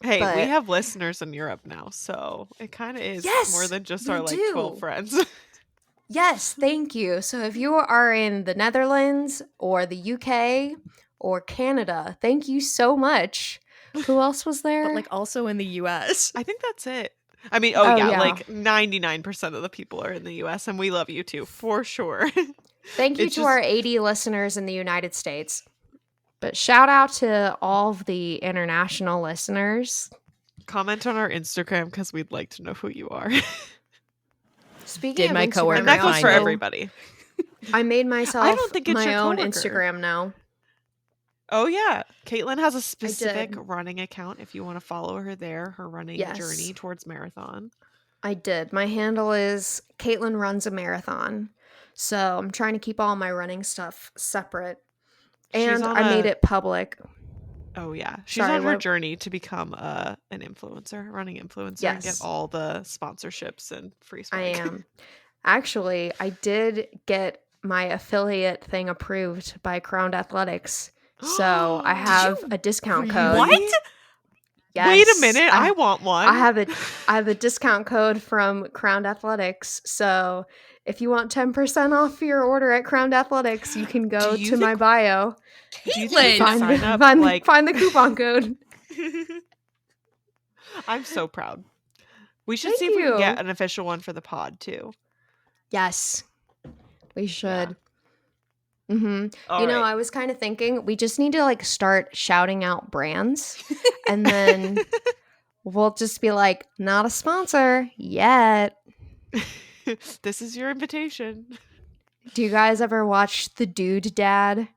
Hey, we but have listeners in Europe now, so it kind of is more yes, than just we our like 12 do. friends. Yes, thank you. So if you are in the Netherlands or the UK or Canada, thank you so much. Who else was there? But like also in the US. I think that's it. I mean, Oh, yeah, yeah. like 99% of the people are in the US, and we love you too, for sure. Thank you It's to just- our 80 listeners in the United States. But shout out to all of the international listeners. Comment on our Instagram because we'd like to know who you are. Speaking Did of my Instagram, coworker And that I goes for find it? everybody. I made myself think it's my your own coworker. Instagram now. Oh, yeah. Caitlin has a specific did. running account if you want to follow her there, her running Yes. journey towards marathon. I did. My handle is Kaitlin Runs a Marathon. So I'm trying to keep all my running stuff separate. She's And on I made a- it public. Oh, yeah. She's Sorry, on her what? journey to become an influencer, running influencer, and get Yes. all the sponsorships and free I swag. am. Actually, I did get my affiliate thing approved by Crowned Athletics. So I have a discount code. What? Yes, Wait a minute. I want one. I have a discount code from Crowned Athletics. So if you want 10% off your order at Crowned Athletics, you can go you to my think- bio. Do you think we Caitlin! could Find sign the, up, find, like... find the coupon code. I'm so proud. We should Thank see if we can you. get an official one for the pod, too. Yes, we should. Yeah. Mm-hmm. All You know, right. I was kind of thinking we just need to like start shouting out brands, and then we'll just be like, not a sponsor yet. This is your invitation. Do you guys ever watch The Dude Dad?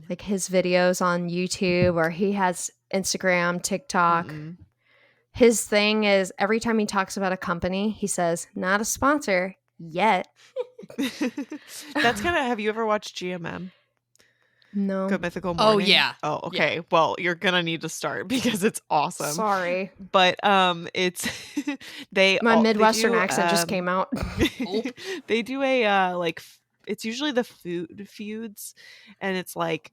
Like his videos on YouTube, or he has Instagram, TikTok. Mm-mm. His thing is every time he talks about a company, he says, not a sponsor yet. That's kind of... Have you ever watched GMM? No. Good Mythical Oh, Morning? yeah. Oh, okay. Well, you're gonna need to start because it's awesome. Sorry. But it's My they Midwestern do, accent just came out. they do a it's usually the food feuds, and it's like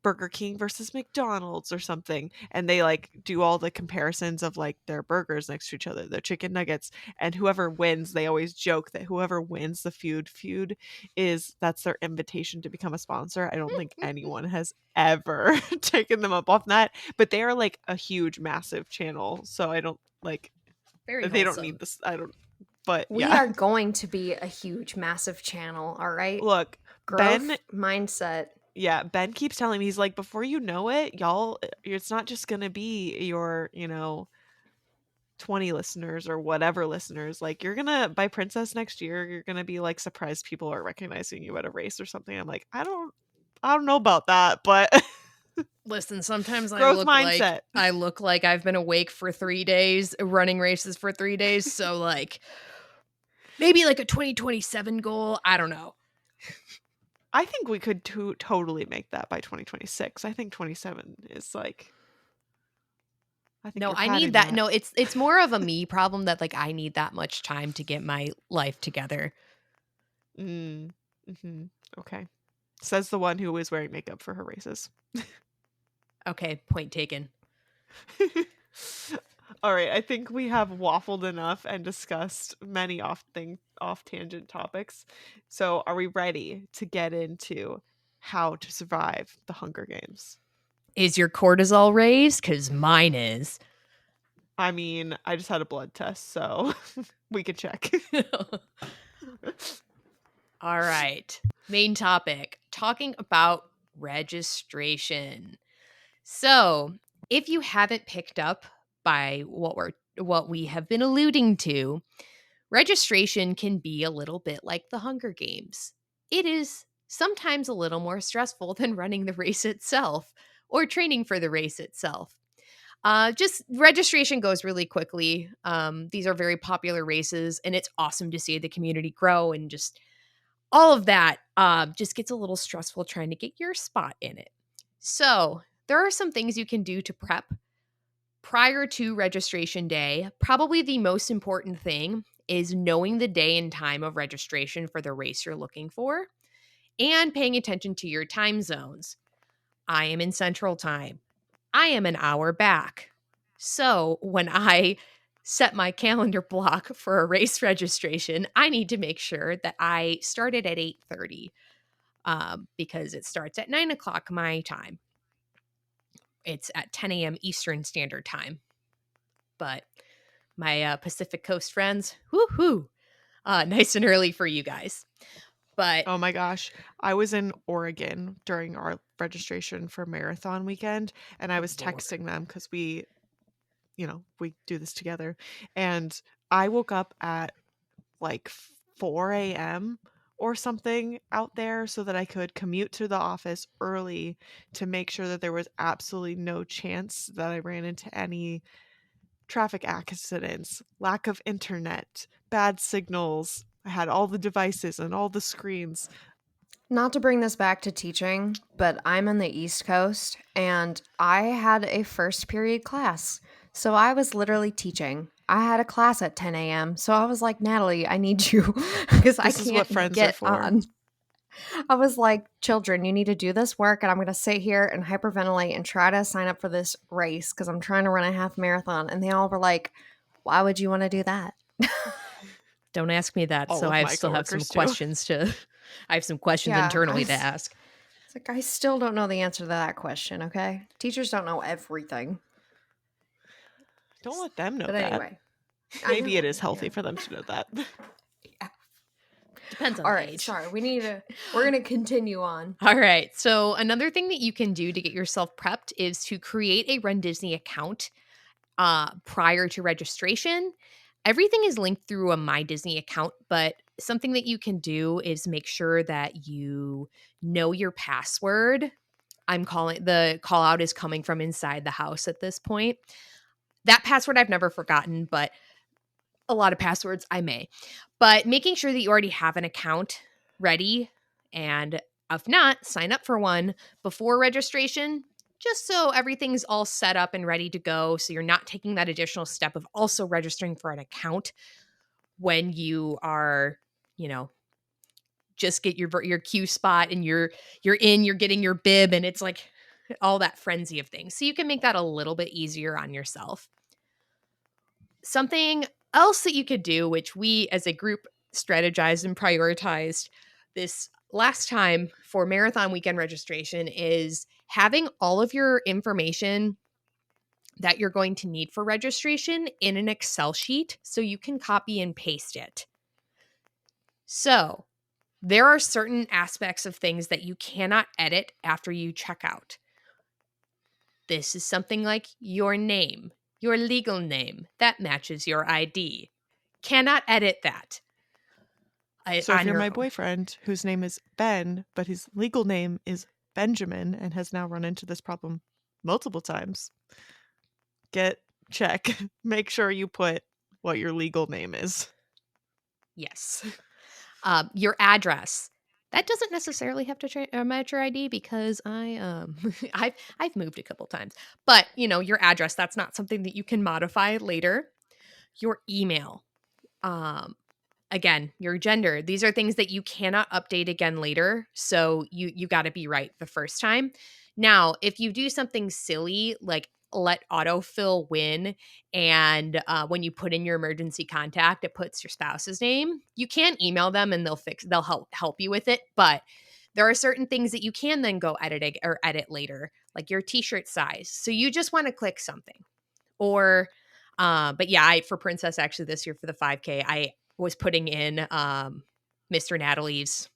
Burger King versus McDonald's or something, and they like do all the comparisons of like their burgers next to each other, their chicken nuggets, and whoever wins, they always joke that whoever wins the feud that's their invitation to become a sponsor. I don't think anyone has ever taken them up on that, but they are like a huge, massive channel, so I don't like Very they don't wholesome. need this. I don't. But We yeah, are going to be a huge, massive channel, all right? look, Growth Ben. mindset. Yeah, Ben keeps telling me, he's like, before you know it, y'all, it's not just gonna be your, 20 listeners or whatever listeners. Like, you're gonna, by Princess next year, you're gonna be like surprised people are recognizing you at a race or something. I'm like, I don't know about that, but Listen, sometimes growth mindset. I look like I've been awake for 3 days, running races for 3 days. So like maybe like a 2027 goal. I don't know. I think we could totally make that by 2026. I think 27 is like. No, you're I padding need that. No, it's more of a me problem that like I need that much time to get my life together. Mm-hmm. Okay. Says the one who is wearing makeup for her races. Okay, point taken. All right, I think we have waffled enough and discussed many off tangent topics. So, are we ready to get into how to survive the Hunger Games? Is your cortisol raised? Because mine is. I mean, I just had a blood test, so we could check. All right. Main topic, talking about registration. So, if you haven't picked up by what we have been alluding to, registration can be a little bit like the Hunger Games. It is sometimes a little more stressful than running the race itself or training for the race itself. Just registration goes really quickly. These are very popular races, and it's awesome to see the community grow and just all of that. Just gets a little stressful trying to get your spot in it. So, there are some things you can do to prep prior to registration day. Probably the most important thing is knowing the day and time of registration for the race you're looking for and paying attention to your time zones. I am in Central Time. I am an hour back. So when I set my calendar block for a race registration, I need to make sure that I start it at 8:30 because it starts at 9 o'clock my time. It's at 10 a.m. Eastern Standard Time. But my Pacific Coast friends, woohoo, nice and early for you guys. But Oh my gosh. I was in Oregon during our registration for marathon weekend, and I was Lord. texting them because we do this together. And I woke up at like 4 a.m. or something out there so that I could commute to the office early to make sure that there was absolutely no chance that I ran into any traffic accidents, lack of internet, bad signals. I had all the devices and all the screens. Not to bring this back to teaching, but I'm on the East Coast and I had a first period class. So I was literally teaching. I had a class at 10 a.m. So I was like, Natalie, I need you because I This is what can't friends are get for. on. I was like, children, you need to do this work, and I'm going to sit here and hyperventilate and try to sign up for this race because I'm trying to run a half marathon. And they all were like, why would you want to do that? don't ask me that. All So of I my still have some coworkers, too. questions to. I have some questions Yeah, internally to ask. It's like, I still don't know the answer to that question, okay? Teachers don't know everything. Don't let them know But that. anyway. Maybe it is healthy for them to know that. Depends on All the right, age. sorry. We're going to continue on. All right. So another thing that you can do to get yourself prepped is to create a runDisney account prior to registration. Everything is linked through a My Disney account, but something that you can do is make sure that you know your password. I'm calling the call out is coming from inside the house at this point. That password I've never forgotten, but a lot of passwords I may. But making sure that you already have an account ready, and if not, sign up for one before registration, just so everything's all set up and ready to go. So you're not taking that additional step of also registering for an account when you are, just get your queue spot and you're getting your bib, and it's like all that frenzy of things. So you can make that a little bit easier on yourself. Something else that you could do, which we as a group strategized and prioritized this last time for marathon weekend registration, is having all of your information that you're going to need for registration in an Excel sheet so you can copy and paste it. So, there are certain aspects of things that you cannot edit after you check out. This is something like your name, your legal name that matches your ID. Cannot edit that. So if On you're your my own. boyfriend, whose name is Ben, but his legal name is Benjamin and has now run into this problem multiple times, check. Make sure you put what your legal name is. Yes. Your address. That doesn't necessarily have to match your ID because I've moved a couple times. But, your address, that's not something that you can modify later. Your email. Again, your gender. These are things that you cannot update again later. So you got to be right the first time. Now, if you do something silly, like let autofill win, and when you put in your emergency contact, it puts your spouse's name. You can email them and they'll help you with it, but there are certain things that you can then go edit later, like your t-shirt size. So you just want to click something. Or but yeah, for Princess, actually this year for the 5K, I was putting in Mr. Natalie's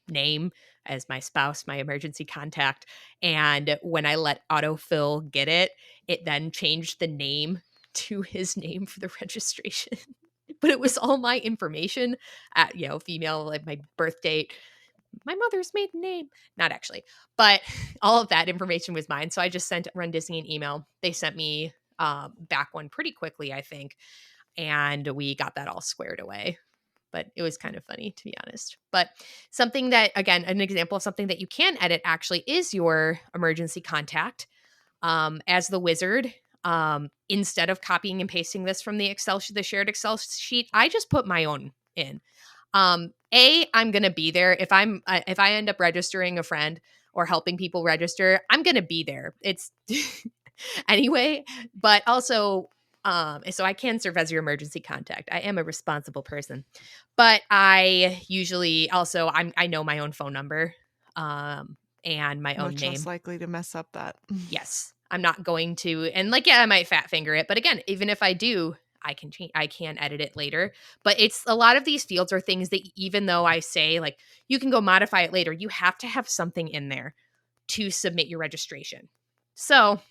name as my spouse, my emergency contact. And when I let autofill get it, it then changed the name to his name for the registration. But it was all my information at, female, like my birth date, my mother's maiden name. Not actually, but all of that information was mine. So I just sent runDisney an email. They sent me back one pretty quickly, I think. And we got that all squared away. But it was kind of funny, to be honest. But something that, again, an example of something that you can edit actually is your emergency contact. As the wizard, instead of copying and pasting this from the shared Excel sheet, I just put my own in. I'm going to be there. If I end up registering a friend or helping people register, I'm going to be there. It's anyway, but also, so I can serve as your emergency contact. I am a responsible person, but I usually also, I know my own phone number, and my own Much name. less likely to mess up that. Yes. I'm not going to, and I might fat finger it, but again, even if I do, I can edit it later. But it's a lot of these fields are things that even though I say you can go modify it later, you have to have something in there to submit your registration. So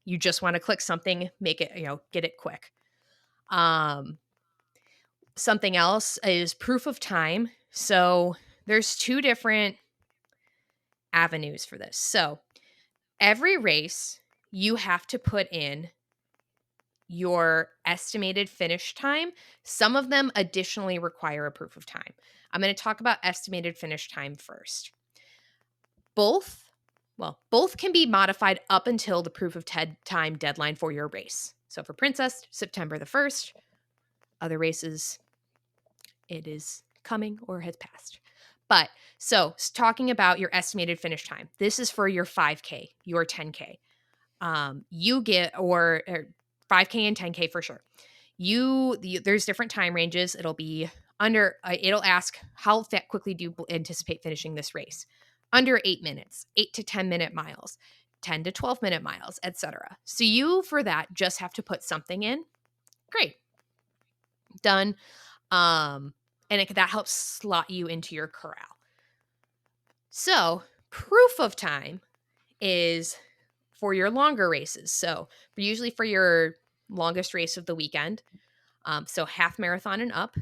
you just want to click something, make it, get it quick. Something else is proof of time. So there's two different avenues for this. So every race, you have to put in your estimated finish time. Some of them additionally require a proof of time. I'm going to talk about estimated finish time first. Both can be modified up until the proof of time deadline for your race. So for Princess, September the 1st. Other races, it is coming or has passed. But so talking about your estimated finish time, this is for your 5K, your 10K. You get, or 5K and 10K for sure. There's different time ranges. It'll be it'll ask how quickly do you anticipate finishing this race? Under 8 minutes, 8 to 10 minute miles, 10 to 12 minute miles, etc. So you, for that, just have to put something in. Great. Done. And that helps slot you into your corral. So proof of time is for your longer races. So usually for your longest race of the weekend, so half marathon and up,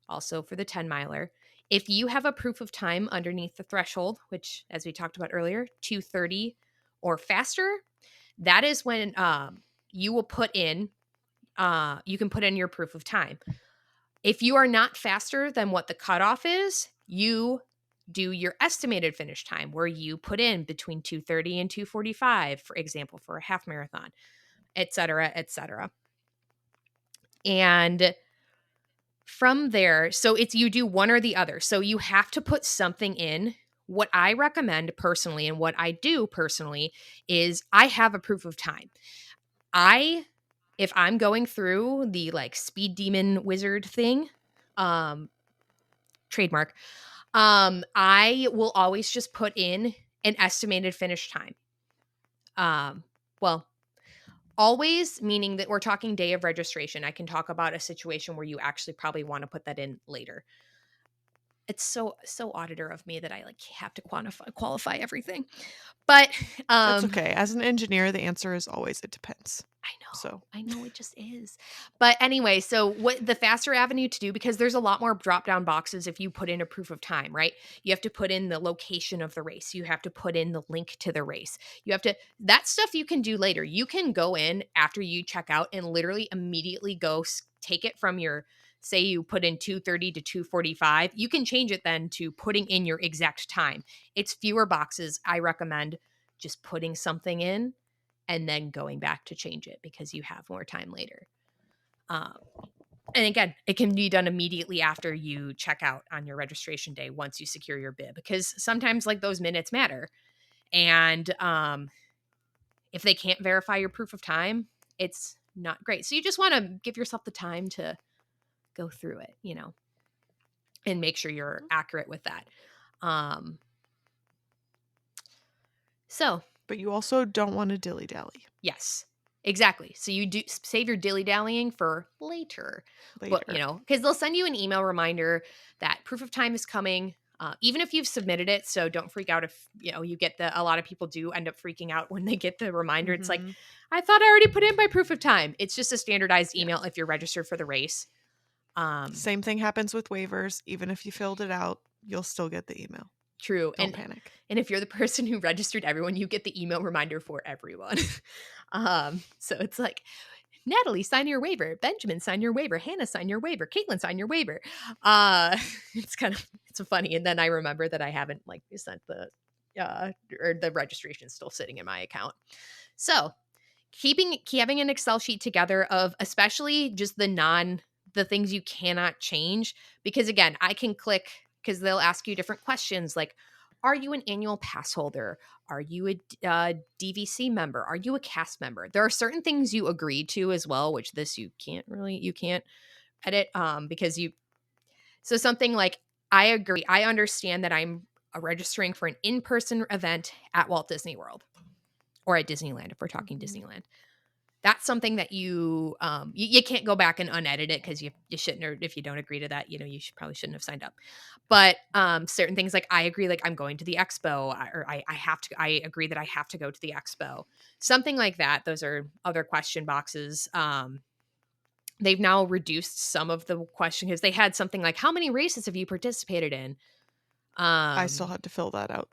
also for the 10 miler. If you have a proof of time underneath the threshold, which as we talked about earlier, 2:30 or faster, that is when you will put in, you can put in your proof of time. If you are not faster than what the cutoff is, you do your estimated finish time where you put in between 2:30 and 2:45, for example, for a half marathon, et cetera, et cetera. And from there, so it's you do one or the other. So you have to put something in. What I recommend personally and what I do personally is I have a proof of time. If I'm going through the speed demon wizard thing, trademark, I will always just put in an estimated finish time. Always, meaning that we're talking day of registration. I can talk about a situation where you actually probably want to put that in later. It's so auditor of me that I have to qualify everything. But That's okay. As an engineer, the answer is always it depends. I know it just is. But anyway, so what the faster avenue to do, because there's a lot more drop down boxes if you put in a proof of time, right? You have to put in the location of the race. You have to put in the link to the race. That stuff you can do later. You can go in after you check out and literally immediately go take it from your, say you put in 2:30 to 2:45. You can change it then to putting in your exact time. It's fewer boxes. I recommend just putting something in and then going back to change it because you have more time later. And again, it can be done immediately after you check out on your registration day once you secure your bib, because sometimes those minutes matter. And if they can't verify your proof of time, it's not great. So you just want to give yourself the time to go through it, and make sure you're accurate with that. So, But you also don't want to dilly-dally yes, exactly. So you do save your dilly-dallying for later. But, later. because they'll send you an email reminder that proof of time is coming, even if you've submitted it. So don't freak out if, you get a lot of people do end up freaking out when they get the reminder. It's like, Mhm. I thought I already put in my proof of time. It's just a standardized Yeah. email if you're registered for the race. Same thing happens with waivers. Even if you filled it out, you'll still get the email. True. Don't panic. And if you're the person who registered everyone, you get the email reminder for everyone. So it's like, Natalie, sign your waiver. Benjamin, sign your waiver. Hannah, sign your waiver. Kaitlin, sign your waiver. It's funny. And then I remember that I haven't sent or the registration still sitting in my account. So having an Excel sheet together of especially just the things you cannot change, because again, I can click because they'll ask you different questions like, are you an annual pass holder? Are you a DVC member? Are you a cast member? There are certain things you agree to as well, which this you can't edit because so something like, I agree. I understand that I'm registering for an in-person event at Walt Disney World or at Disneyland if we're talking Disneyland. That's something that you can't go back and unedit it because you shouldn't, or if you don't agree to that, probably shouldn't have signed up. But certain things like I agree, like I'm going to the expo, or I agree that I have to go to the expo, something like that. Those are other question boxes. They've now reduced some of the question because they had something like, how many races have you participated in? I still had to fill that out.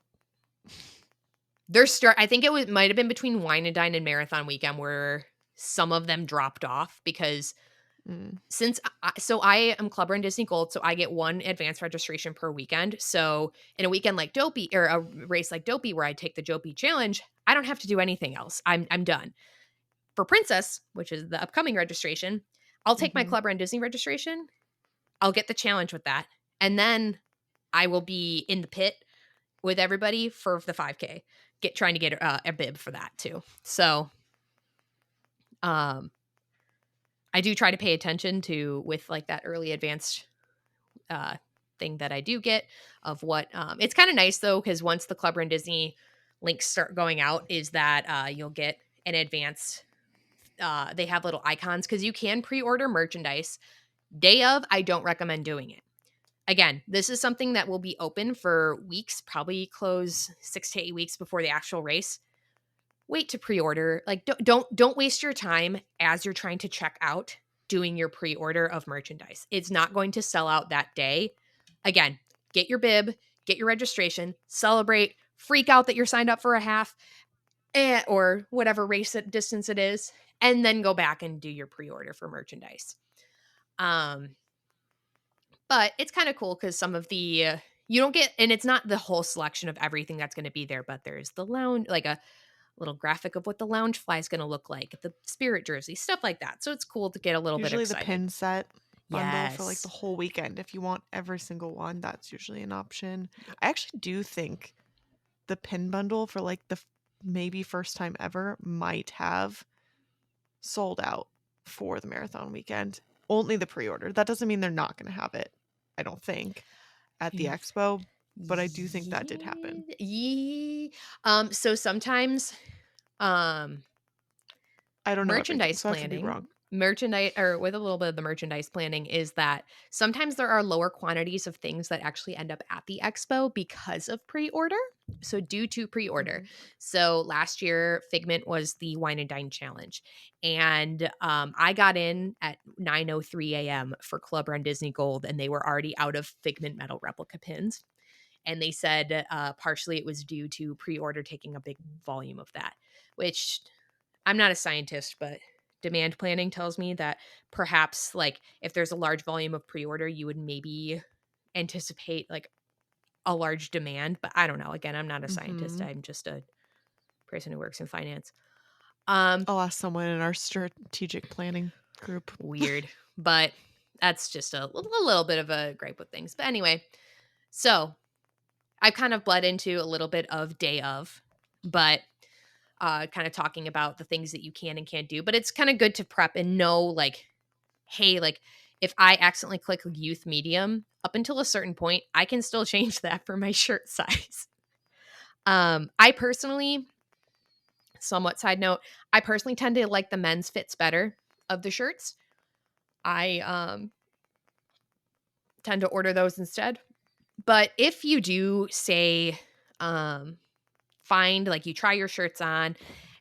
I think it might have been between Wine and Dine and Marathon Weekend where some of them dropped off because since I am Club Run Disney Gold, so I get one advanced registration per weekend. So in a weekend like Dopey, or a race like Dopey where I take the Dopey challenge, I don't have to do anything else. I'm done. For Princess, which is the upcoming registration, I'll take my Club Run Disney registration. I'll get the challenge with that, and then I will be in the pit with everybody for the 5K, trying to get a bib for that too. So, I do try to pay attention to with that early advanced thing that I do get of what it's kind of nice though, because once the Club Run Disney links start going out, is that you'll get an advance. They have little icons because you can pre-order merchandise. Day of, I don't recommend doing it. Again, this is something that will be open for weeks, probably close 6 to 8 weeks before the actual race. Wait to pre-order. Don't waste your time as you're trying to check out doing your pre-order of merchandise. It's not going to sell out that day. Again, get your bib, get your registration, celebrate, freak out that you're signed up for a half or whatever race distance it is, and then go back and do your pre-order for merchandise. But it's kind of cool because some of the you don't get, and it's not the whole selection of everything that's going to be there, but there's the lounge, like a little graphic of what the lounge fly is going to look like, the spirit jersey, stuff like that. So it's cool to get a little bit Usually the excited. pin set bundle for Yes. the whole weekend. If you want every single one, that's usually an option. I actually do think the pin bundle for the maybe first time ever might have sold out for the marathon weekend. Only the pre-order. That doesn't mean they're not going to have it, I don't think, at the expo, but I do think that did happen. So sometimes I don't know everything, merchandise so I could be planning, wrong. or with a little bit of the merchandise planning, is that sometimes there are lower quantities of things that actually end up at the expo because of pre-order. So due to pre-order. So last year Figment was the Wine and Dine challenge, and I got in at 9:03 a.m. for Club Run Disney Gold, and they were already out of Figment metal replica pins. And they said partially it was due to pre-order taking a big volume of that, which I'm not a scientist, but demand planning tells me that perhaps if there's a large volume of pre-order, you would maybe anticipate a large demand. But I don't know. Again, I'm not a scientist. I'm just a person who works in finance. I'll ask someone in our strategic planning group. Weird, but that's just a little bit of a gripe with things. But anyway, so I kind of bled into a little bit of day of, but kind of talking about the things that you can and can't do. But it's kind of good to prep and know, like, hey, like, if I accidentally click youth medium up until a certain point, I can still change that for my shirt size. I personally, somewhat side note, I personally tend to like the men's fits better of the shirts. I tend to order those instead. But if you do say, find, like, you try your shirts on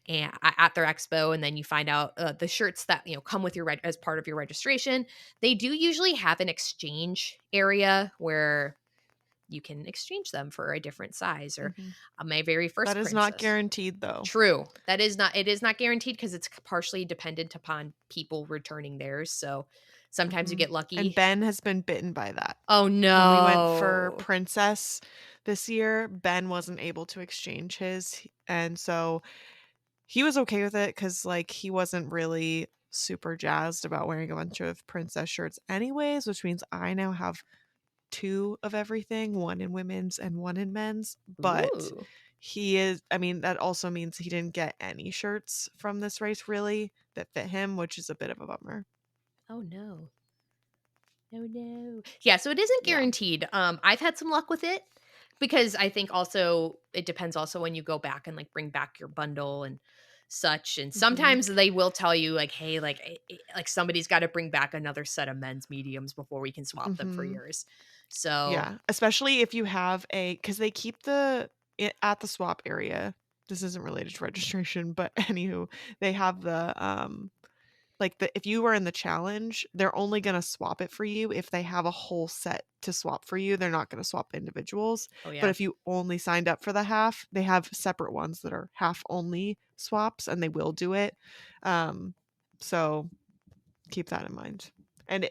and at their expo, and then you find out the shirts that come with your as part of your registration, they do usually have an exchange area where you can exchange them for a different size. Or Mhm. my very first That is not princess. guaranteed, though. True. That is not, it is not guaranteed because it's partially dependent upon people returning theirs. So sometimes you Mhm. get And lucky. Ben has been bitten by that. Oh When we went for no. Princess this year, Ben wasn't able to exchange his, and so he was okay with it because, like, he wasn't really super jazzed about wearing a bunch of princess shirts anyways, which means I now have 2 of everything, 1 in women's and 1 in men's, but Ooh. that also means he didn't get any shirts from this race really that fit him, which is a bit of a bummer. Oh no. No, no. Yeah, so it isn't Yeah. guaranteed. I've had some luck with it because I think also it depends also when you go back and, like, bring back your bundle and such. And Mhm. sometimes they will tell you, like, hey, like, like, somebody's got to bring back another set of men's mediums before we can swap them for Mhm. yours. So, Yeah, especially if you have because they keep at the swap area. This isn't related to registration, but anywho, they have if you were in the challenge, they're only gonna swap it for you if they have a whole set to swap for you. They're not gonna swap individuals. oh But yeah, if you only signed up for the half, they have separate ones that are half only swaps, and they will do it. So keep that in mind. And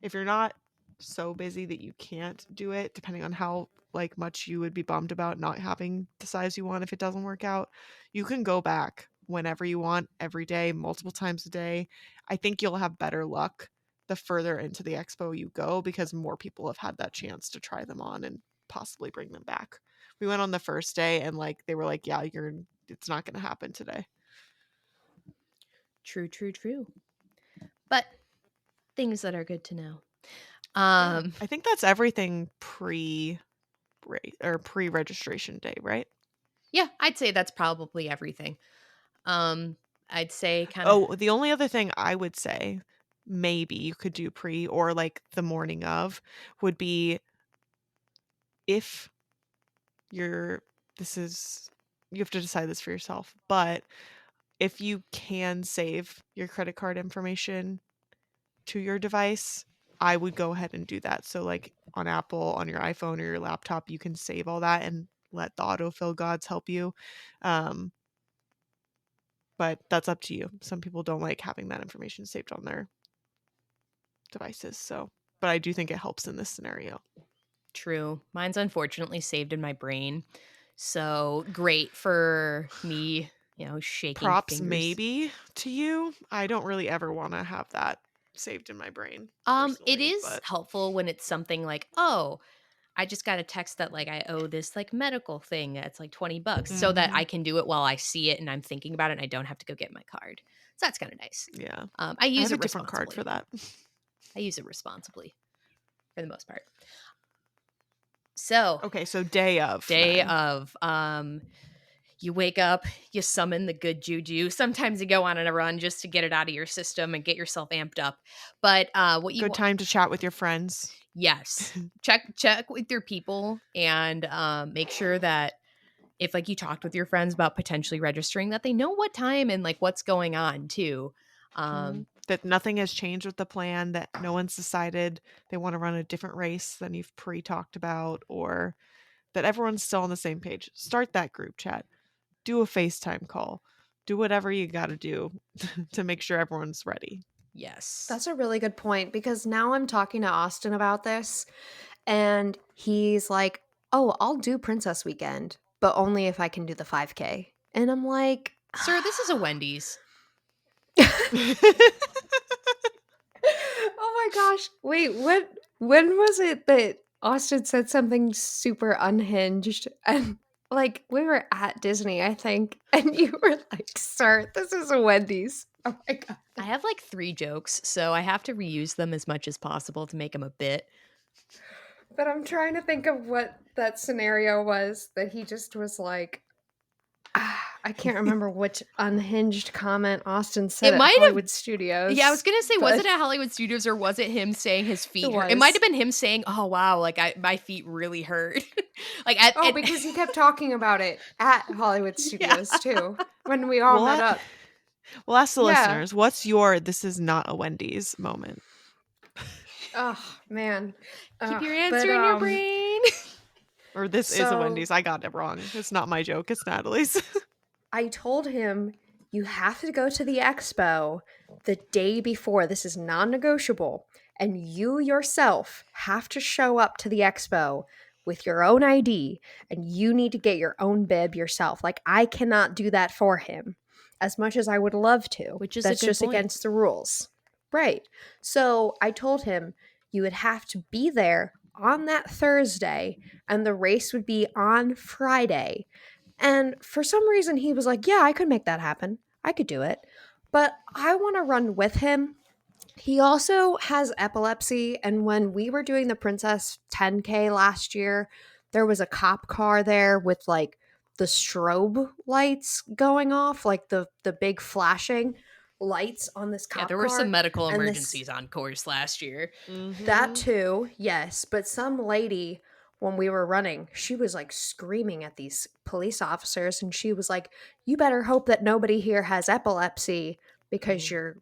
if you're not so busy that you can't do it, depending on how like much you would be bummed about not having the size you want if it doesn't work out, you can go back whenever you want, every day, multiple times a day. I think you'll have better luck the further into the expo you go because more people have had that chance to try them on and possibly bring them back. We went on the first day and they were like, yeah, it's not going to happen today. true, true, true. But things that are good to know. Yeah. I think that's everything pre-registration day, right? Yeah, I'd say that's probably everything. I'd say kind of. Oh, the only other thing I would say maybe you could do pre or like the morning of would be if you're this is you have to decide this for yourself, but if you can save your credit card information to your device, I would go ahead and do that. So like on Apple, on your iPhone or your laptop, you can save all that and let the autofill gods help you. Um, but that's up to you. Some people don't like having that information saved on their devices. So, but I do think it helps in this scenario. True. Mine's unfortunately saved in my brain. So great for me, shaking Props fingers. maybe to you. I don't really ever want to have that saved in my brain It personally, is but helpful when it's something like, oh, I just got a text that, like, I owe this, like, medical thing that's like $20 so that I mhm, can do it while I see it and I'm thinking about it and I don't have to go get my card. So that's kind of nice. yeah. I I use have a it different card for responsibly. that. I use it responsibly for the most part. So, Okay, so day of day then. of, you wake up, you summon the good juju. Sometimes you go on a run just to get it out of your system and get yourself amped up. But what you Good want, time to chat with your friends. yes, check with your people and make sure that if, like, you talked with your friends about potentially registering, that they know what time and, like, what's going on too. That nothing has changed with the plan, that no one's decided they want to run a different race than you've pre-talked about, or that everyone's still on the same page. Start that group chat. Do a FaceTime call. Do whatever you got to do to make sure everyone's ready. Yes. That's a really good point because now I'm talking to Austin about this and he's like, "Oh, I'll do Princess Weekend, but only if I can do the 5K." And I'm like, Sir, this is a Wendy's. "Oh my gosh. Wait, when was it that Austin said something super unhinged and like we were at Disney, I think, and you were like, "Sir, this is a Wendy's." Oh my god. I have like 3 jokes, so I have to reuse them as much as possible to make them a bit. But I'm trying to think of what that scenario was that he just was like, I can't remember which unhinged comment Austin said It at might have Hollywood Studios. Yeah, I was gonna say, was but it at Hollywood Studios or was it him saying his feet It hurt? It might was. have been him saying, "Oh wow, like my feet really hurt." Like at because he kept talking about it at Hollywood Yeah. Studios too when we all met up. We'll ask the Yeah. listeners, what's your "this is not a Wendy's" moment? Oh man, Keep your answer in your brain. Or "this is a Wendy's." I got it wrong. It's not my joke. It's Natalie's. I told him, you have to go to the expo the day before. This is non-negotiable. And you yourself have to show up to the expo with your own ID, and you need to get your own bib yourself. Like, I cannot do that for him as much as I would love to. Which is That's a good just point. against the rules. Right. So I told him you would have to be there on that Thursday, and the race would be on Friday. And for some reason, he was like, yeah, I could make that happen. I could do it. But I want to run with him. He also has epilepsy. And when we were doing the Princess 10K last year, there was a cop car there with like the strobe lights going off, like the big flashing lights on this cop car. Yeah, there were some medical and emergencies on course last year. That too, yes. But some lady, when we were running, she was like screaming at these police officers, and she was like, you better hope that nobody here has epilepsy because your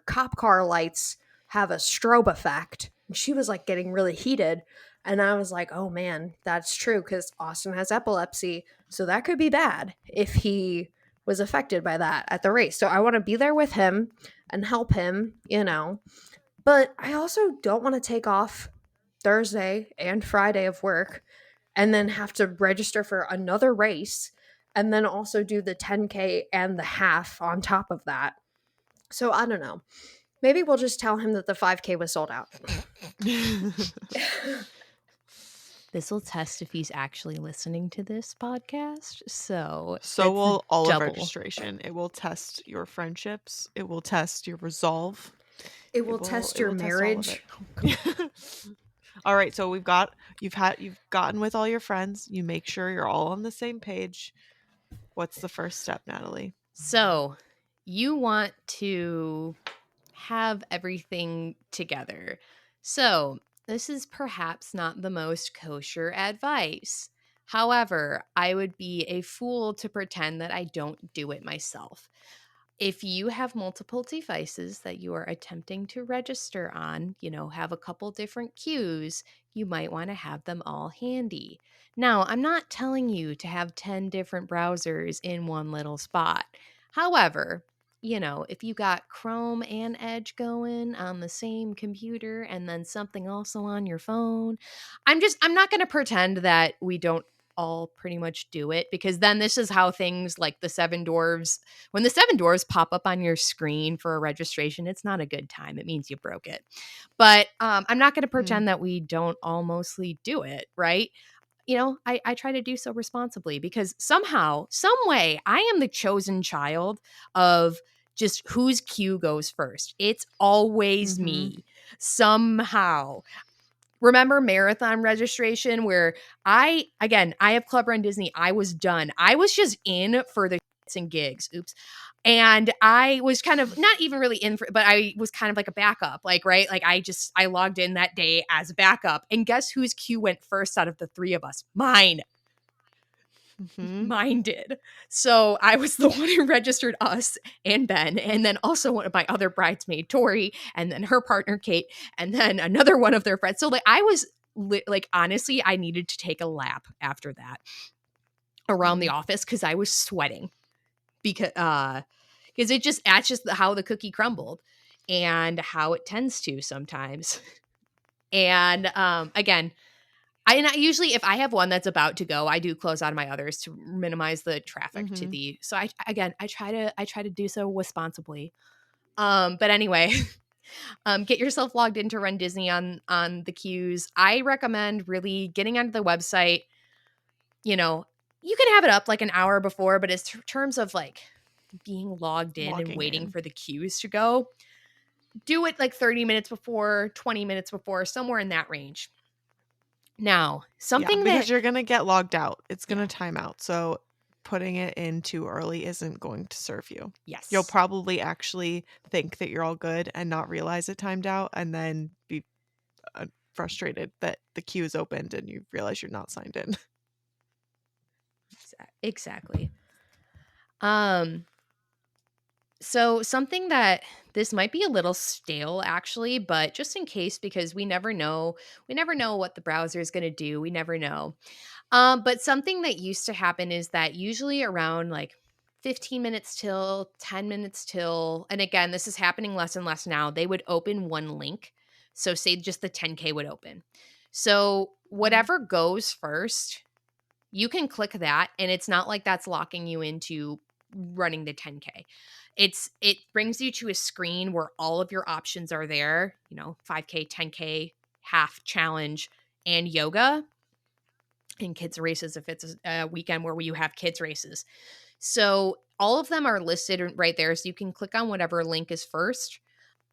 cop car lights have a strobe effect. And she was like getting really heated. And I was like, oh man, that's true, because Austin has epilepsy. So that could be bad if he was affected by that at the race. So I want to be there with him and help him, you know. But I also don't want to take off Thursday and Friday of work and then have to register for another race and then also do the 10K and the half on top of that. So I don't know. Maybe we'll just tell him that the 5K was sold out. This will test if he's actually listening to this podcast. So will all of double. registration. It will test your friendships. It will test your resolve. It will test your marriage. All right, so you've gotten with all your friends. You make sure you're all on the same page. What's the first step, Natalie? So you want to have everything together. So this is perhaps not the most kosher advice. However, I would be a fool to pretend that I don't do it myself. If you have multiple devices that you are attempting to register on, have a couple different queues, you might want to have them all handy. Now, I'm not telling you to have 10 different browsers in one little spot. However, if you got Chrome and Edge going on the same computer and then something also on your phone, I'm not going to pretend that we don't all pretty much do it, because then this is how things like the 7 dwarves, when the 7 dwarves pop up on your screen for a registration, it's not a good time. It means you broke it. But I'm not going to pretend that we don't all mostly do it, right? I try to do so responsibly, because somehow, some way, I am the chosen child of just whose queue goes first. It's always me. Somehow. Remember marathon registration where I have Club Run Disney. I was done. I was just in for the shits and gigs. Oops. And I was kind of not even really in for, but I was kind of like a backup, right? Like I logged in that day as a backup, and guess whose queue went first out of the 3 of us? Mine. Mine did. So I was the one who registered us and Ben, and then also one of my other bridesmaid, Tori, and then her partner, Kate, and then another one of their friends. So I was honestly, I needed to take a lap after that around the office because I was sweating because that's just how the cookie crumbled and how it tends to sometimes. And again, I usually, if I have one that's about to go, I do close out of my others to minimize the traffic to the. So I try to do so responsibly. But anyway, get yourself logged into Run Disney on the queues. I recommend really getting onto the website. You can have it up like an hour before, but as terms of like being logged in and Logging waiting in. for the queues to go, do it like 30 minutes before, 20 minutes before, somewhere in that range. Now, Yeah, something because that, you're gonna get logged out. It's yeah, gonna time out. So putting it in too early isn't going to serve you. You'll yes, probably actually think that you're all good and not realize it timed out, and then be frustrated that the queue is opened and you realize you're not signed in. exactly. Um, so something that this might be a little stale actually, but just in case, because we never know what the browser is going to do. We never know. But something that used to happen is that usually around like 15 minutes till 10 minutes till, and again, this is happening less and less now, they would open one link. So say just the 10K would open. So Mhm. whatever goes first, you can click that, and it's not like that's locking you into running the 10K. It brings you to a screen where all of your options are there, 5K, 10K, half challenge, and yoga and kids races if it's a weekend where you have kids races. So all of them are listed right there. So you can click on whatever link is first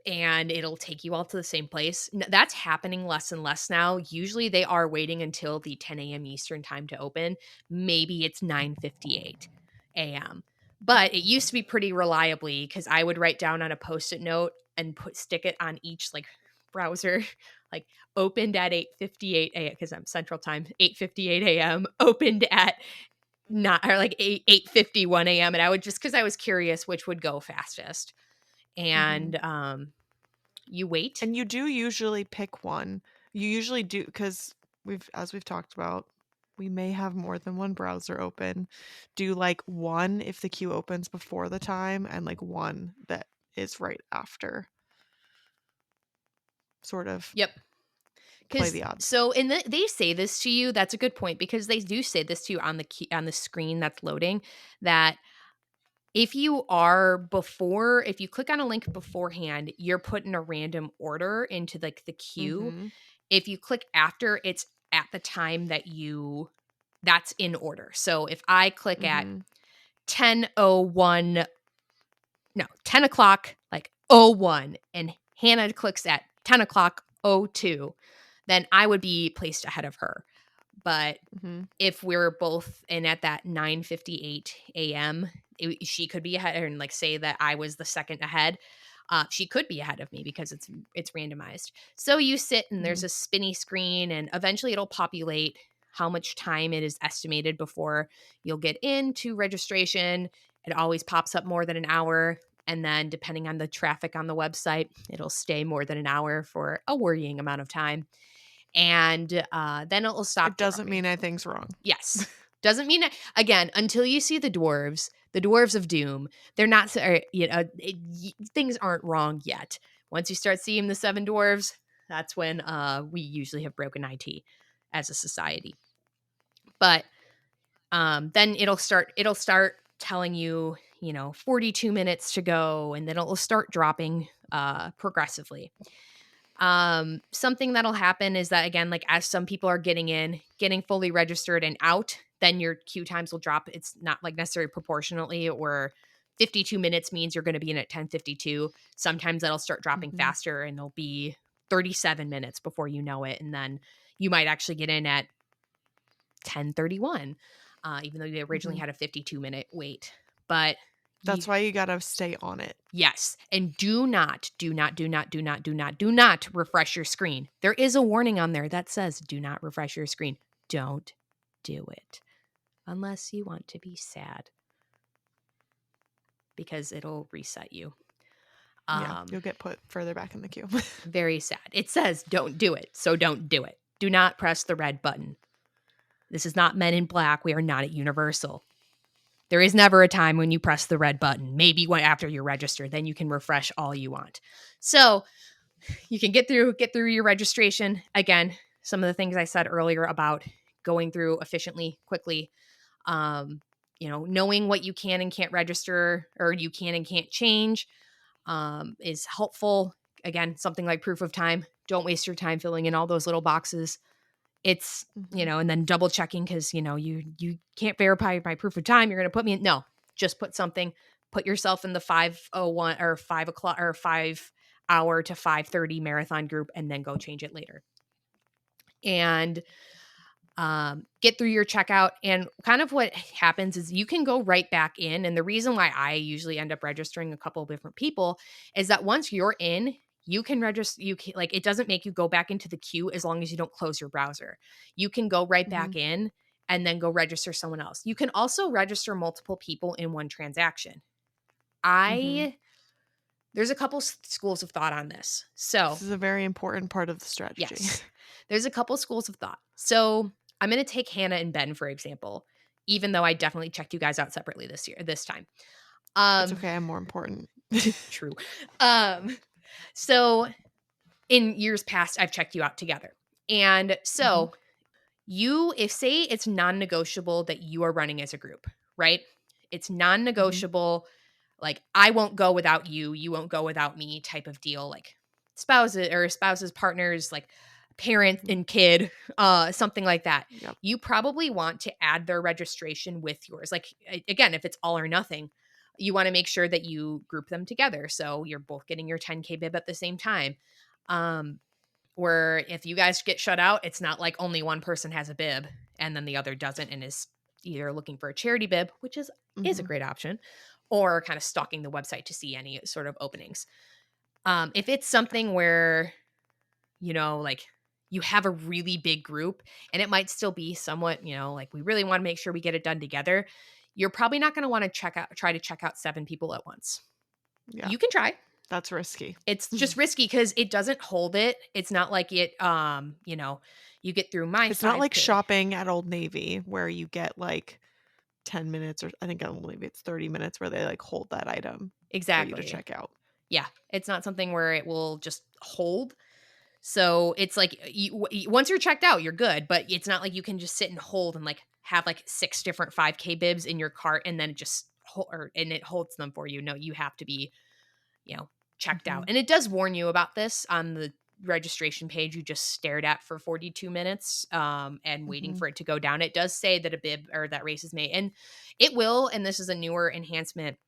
and it'll take you all to the same place. That's happening less and less now. Usually they are waiting until the 10 a.m. Eastern time to open. Maybe it's 9:58 a.m. But it used to be pretty reliably because I would write down on a post-it note and stick it on each like browser, like opened at 8:58 a.m. because I'm Central Time, 8:58 a.m. opened at not or like 8:51 a.m. And I would just because I was curious which would go fastest. Mhm. And you wait. And you do usually pick one. You usually do because as we've talked about, we may have more than one browser open. Do like one if the queue opens before the time and like one that is right after. Sort of Yep. play Because the odds. so in they say this to you. That's a good point because they do say this to you on the on the screen that's loading. That if you are before, if you click on a link beforehand, you're put in a random order into like the queue. Mhm. If you click after, it's at the time that that's in order. So if I click at Mhm. 10:01, no, 10 o'clock, like 01, and Hannah clicks at 10 o'clock 02, then I would be placed ahead of her. But Mhm. if we're both in at that 9:58 a.m., she could be ahead and like say that I was the second ahead. She could be ahead of me because it's randomized. So you sit and there's Mhm. a spinny screen, and eventually it'll populate how much time it is estimated before you'll get into registration. It always pops up more than an hour. And then, depending on the traffic on the website, it'll stay more than an hour for a worrying amount of time. And then it'll stop It doesn't dropping. mean anything's wrong. Yes. Doesn't mean that, again, until you see the dwarves of doom, they're not, things aren't wrong yet. Once you start seeing the seven dwarves, that's when we usually have broken IT as a society. But then it'll start telling you, 42 minutes to go, and then it'll start dropping progressively. Something that'll happen is that again, like as some people are getting fully registered and out, then your queue times will drop. It's not like necessarily proportionately, or 52 minutes means you're going to be in at 10:52. Sometimes that'll start dropping Mhm. faster and there'll be 37 minutes before you know it. And then you might actually get in at 10:31, even though you originally Mhm. had a 52-minute wait. But That's you, why you gotta stay on it. yes. And do not refresh your screen. There is a warning on there that says do not refresh your screen. Don't do it unless you want to be sad because it'll reset you. Yeah, Um, you'll get put further back in the queue. Very sad. It says don't do it, so don't do it. Do not press the red button. This is not Men in Black. We are not at Universal. There is never a time when you press the red button. Maybe after you're registered, then you can refresh all you want. So you can get through your registration. Again, some of the things I said earlier about going through efficiently, quickly, knowing what you can and can't register, or you can and can't change, is helpful. Again, something like proof of time. Don't waste your time filling in all those little boxes. It's, Mhm. and then double checking because, you can't verify my proof of time. You're going to put me in. No, just put yourself in the 5:01 or 5 o'clock or 5 hour to 5:30 marathon group and then go change it later. And get through your checkout. And kind of what happens is you can go right back in. And the reason why I usually end up registering a couple of different people is that once you're in, you can register. You can, like, it doesn't make you go back into the queue as long as you don't close your browser. You can go right back Mhm. in and then go register someone else. You can also register multiple people in one transaction. Mhm. There's a couple schools of thought on this. This So, is a very important part of the strategy. yes. There's a couple schools of thought. So I'm going to take Hannah and Ben, for example, even though I definitely checked you guys out separately this time. It's Um, okay, I'm more important. true. Um, so in years past, I've checked you out together. And Mhm. so if say it's non-negotiable that you are running as a group, right? It's Mhm. non-negotiable, like I won't go without you, you won't go without me type of deal, like spouses, partners, like parent Mhm. and kid, something like that. Yep. You probably want to add their registration with yours. Like again, if it's all or nothing, you want to make sure that you group them together so you're both getting your 10K bib at the same time. Um, where if you guys get shut out, it's not like only one person has a bib and then the other doesn't and is either looking for a charity bib, which is a Mhm. great option, or kind of stalking the website to see any sort of openings. If it's something where, like you have a really big group and it might still be somewhat, like we really want to make sure we get it done together, you're probably not going to want to try to check out 7 people at once. Yeah, You can try. that's risky. It's just risky because it doesn't hold it. It's not like you get through my It's not like 5K. shopping at Old Navy where you get, like, 10 minutes, or I think at Old Navy it's 30 minutes where they, like, hold that item for you to Exactly. check out. Yeah. It's not something where it will just hold. So it's like once you're checked out, you're good, but it's not like you can just sit and hold and like have like 6 different 5K bibs in your cart and then it just and it holds them for you. No, you have to be, you know, checked out. Mhm. And it does warn you about this on the registration page you just stared at for 42 minutes and waiting Mhm. for it to go down. It does say that a bib or that race is made, and it will, and this is a newer enhancement,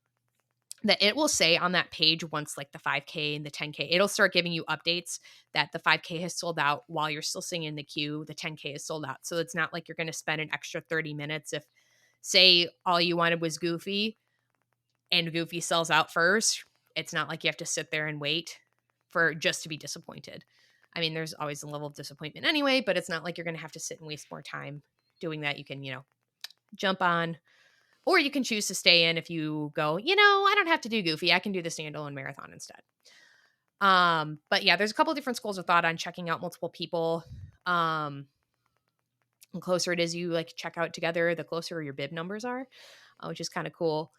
that it will say on that page once like the 5K and the 10K, it'll start giving you updates that the 5K has sold out while you're still sitting in the queue, the 10K is sold out. So it's not like you're going to spend an extra 30 minutes if, say, all you wanted was Goofy and Goofy sells out first. It's not like you have to sit there and wait for just to be disappointed. I mean, there's always a level of disappointment anyway, but it's not like you're going to have to sit and waste more time doing that. You can, jump on, or you can choose to stay in if you go, I don't have to do Goofy. I can do the standalone marathon instead. But yeah, there's a couple different schools of thought on checking out multiple people. Um, the closer it is you like check out together, the closer your bib numbers are, which is kind of cool.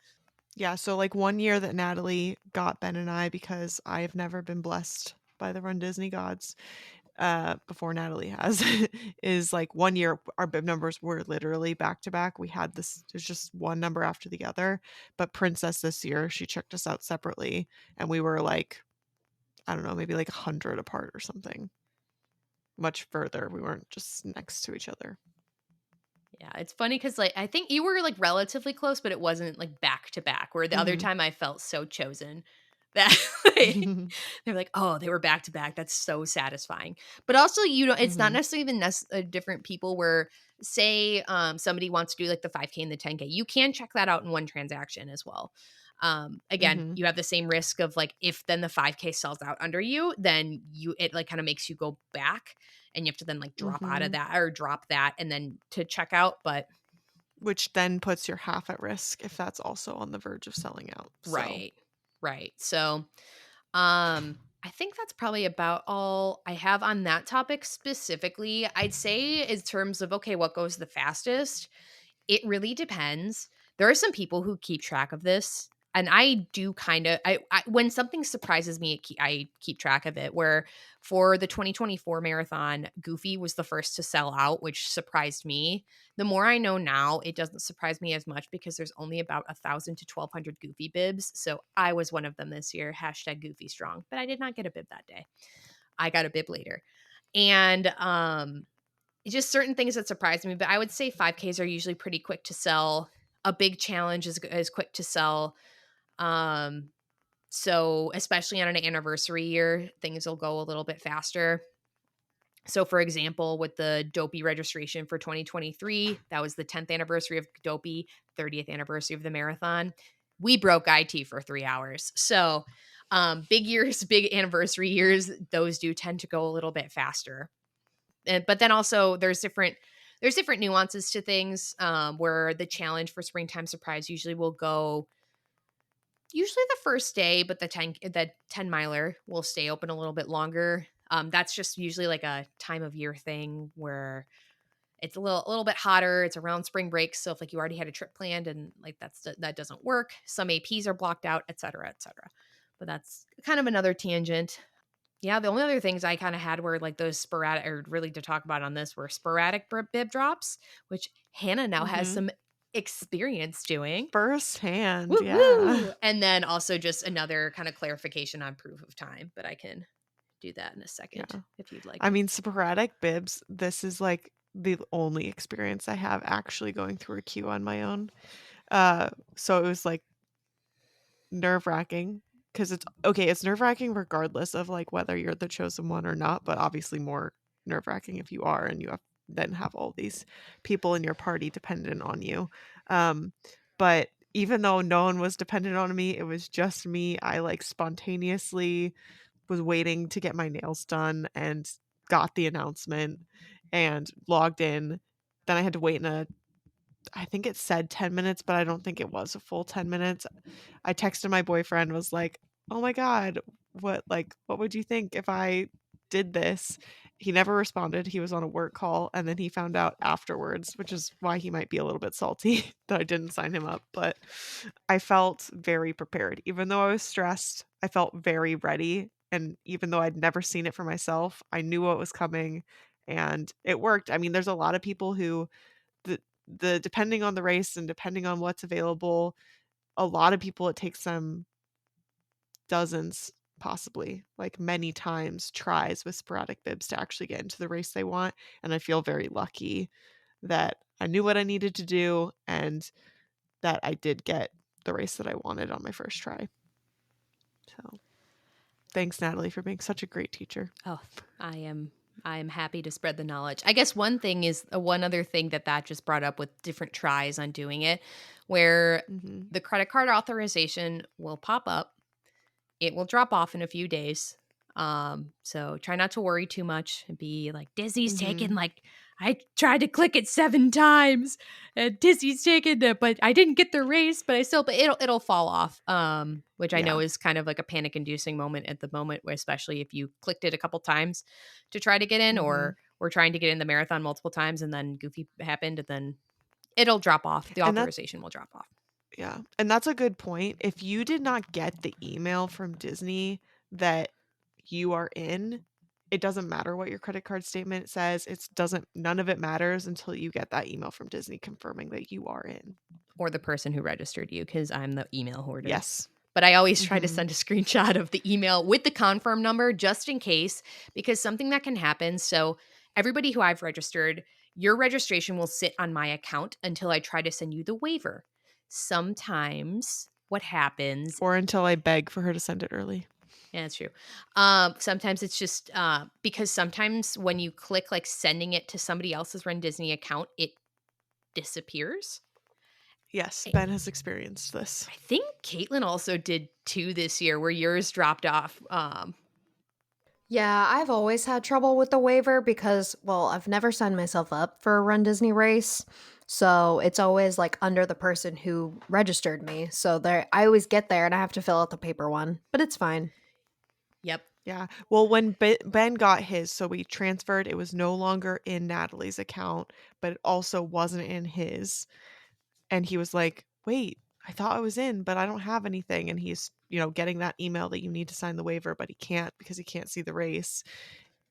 Yeah, so, like, one year that Natalie got Ben and I, because I have never been blessed by the Run Disney gods, before Natalie has, is, like, one year our bib numbers were literally back to back. We had this there's just one number after the other, but Princess this year, she checked us out separately, and we were, like, I don't know, maybe, like, 100 apart or something. Much further. We weren't just next to each other. Yeah, it's funny because like I think you were like relatively close, but it wasn't like back to back. Where the other Mhm. time I felt so chosen that they're like, oh, they were back to back. That's so satisfying. But also, it's not Mhm. necessarily even different people. Where say somebody wants to do like the 5K and the 10K, you can check that out in one transaction as well. Again, Mhm. you have the same risk of like if then the 5K sells out under you, then it like kind of makes you go back and you have to then like drop out of Mhm. that or drop that and then to check out. But Which then puts your half at risk if that's also on the verge of selling out. So, right, right. So, I think that's probably about all I have on that topic specifically. I'd say in terms of okay, what goes the fastest? It really depends. There are some people who keep track of this, and I do kind of. I when something surprises me, I keep track of it. Where for the 2024 marathon, Goofy was the first to sell out, which surprised me. The more I know now, it doesn't surprise me as much because there's only about 1,000 to 1,200 Goofy bibs. So I was one of them this year. Hashtag Goofy strong, but I did not get a bib that day. I got a bib later, and just certain things that surprise me, but I would say 5Ks are usually pretty quick to sell. A big challenge is quick to sell. Um, so especially on an anniversary year, things will go a little bit faster. So, for example, with the Dopey registration for 2023, that was the 10th anniversary of Dopey, 30th anniversary of the marathon. We broke IT for 3 hours. So, big years, big anniversary years, those do tend to go a little bit faster. But then also there's different nuances to things, where the challenge for Springtime Surprise usually will go usually the first day, but the 10 miler will stay open a little bit longer. That's just usually like a time of year thing where it's a little bit hotter. It's around spring break, so if like you already had a trip planned and like that doesn't work, some APs are blocked out, et cetera, et cetera. But that's kind of another tangent. Yeah, the only other things I kind of had were like those sporadic, or really to talk about on this, were sporadic bib drops, which Hannah now has Mhm. some experience doing. Firsthand, Woo yeah. woo! And then also just another kind of clarification on proof of time, but I can do that in a second Yeah. if you'd like. I mean, sporadic bibs, this is, like, the only experience I have actually going through a queue on my own. So it was, like, nerve-wracking because it's nerve-wracking regardless of, like, whether you're the chosen one or not, but obviously more nerve-wracking if you are and you have all these people in your party dependent on you. Um, but even though no one was dependent on me, it was just me. I, like, spontaneously was waiting to get my nails done and got the announcement and logged in. Then I had to wait I think it said 10 minutes, but I don't think it was a full 10 minutes. I texted my boyfriend, was like, "Oh my god, what would you think if I did this?" He never responded. He was on a work call, and then he found out afterwards, which is why he might be a little bit salty that I didn't sign him up, but I felt very prepared. Even though I was stressed, I felt very ready, and even though I'd never seen it for myself, I knew what was coming, and it worked. I mean, there's a lot of people who the depending on the race and depending on what's available, a lot of people, it takes them dozens, possibly, like, many times, tries with sporadic bibs to actually get into the race they want, and I feel very lucky that I knew what I needed to do and that I did get the race that I wanted on my first try. So, thanks, Natalie, for being such a great teacher. Oh, I am happy to spread the knowledge. I guess one other thing that just brought up with different tries on doing it, where Mhm. the credit card authorization will pop up. It will drop off in a few days. So try not to worry too much and be like, Disney's taken, Mhm. like, I tried to click it 7 times and Disney's taken it, but I didn't get the race, but it'll fall off. Which I know Yeah. is kind of like a panic inducing moment at the moment, where especially if you clicked it a couple times to try to get in, Mhm. or we're trying to get in the marathon multiple times and then Goofy happened, and then it'll drop off. The And that authorization will drop off. Yeah, and that's a good point. If you did not get the email from Disney that you are in, it doesn't matter what your credit card statement says. It doesn't None of it matters until you get that email from Disney confirming that you are in. Or the person who registered you, because I'm the email hoarder. Yes. But I always try to Mhm. send a screenshot of the email with the confirm number just in case, because something that can happen. So, everybody who I've registered, your registration will sit on my account until I try to send you the waiver. Sometimes what happens, Or until I beg for her to send it early. yeah, that's true. Sometimes it's just because sometimes when you click like sending it to somebody else's Run Disney account, it disappears. Yes, Ben has experienced this. I think Kaitlin also did too this year, where yours dropped off. Yeah, I've always had trouble with the waiver because, well, I've never signed myself up for a Run Disney race. So it's always like under the person who registered me. So there, I always get there and I have to fill out the paper one, but it's fine. Yep. Yeah. Well, when Ben got his, so we transferred, it was no longer in Natalie's account, but it also wasn't in his. And he was like, "Wait, I thought I was in, but I don't have anything." And he's, getting that email that you need to sign the waiver, but he can't because he can't see the race.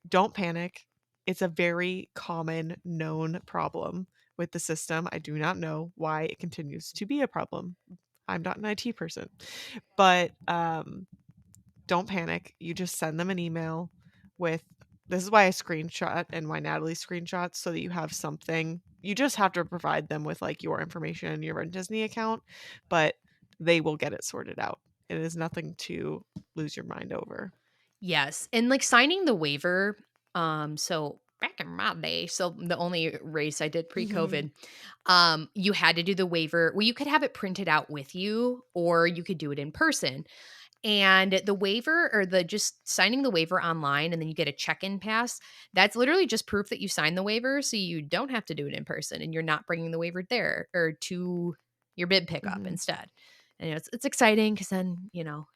Don't panic. It's a very common known problem with the system. I do not know why it continues to be a problem. I'm not an IT person. But don't panic. You just send them an email with this is why I screenshot and why Natalie screenshots, so that you have something. You just have to provide them with like your information and your runDisney account, but they will get it sorted out. It is nothing to lose your mind over. Yes. And like signing the waiver, so back in my day, so the only race I did pre-COVID, you had to do the waiver. Well, you could have it printed out with you or you could do it in person. And the waiver or the just signing the waiver online and then you get a check-in pass, that's literally just proof that you signed the waiver so you don't have to do it in person and you're not bringing the waiver there or to your bib pickup Mhm. instead. And it's exciting because then,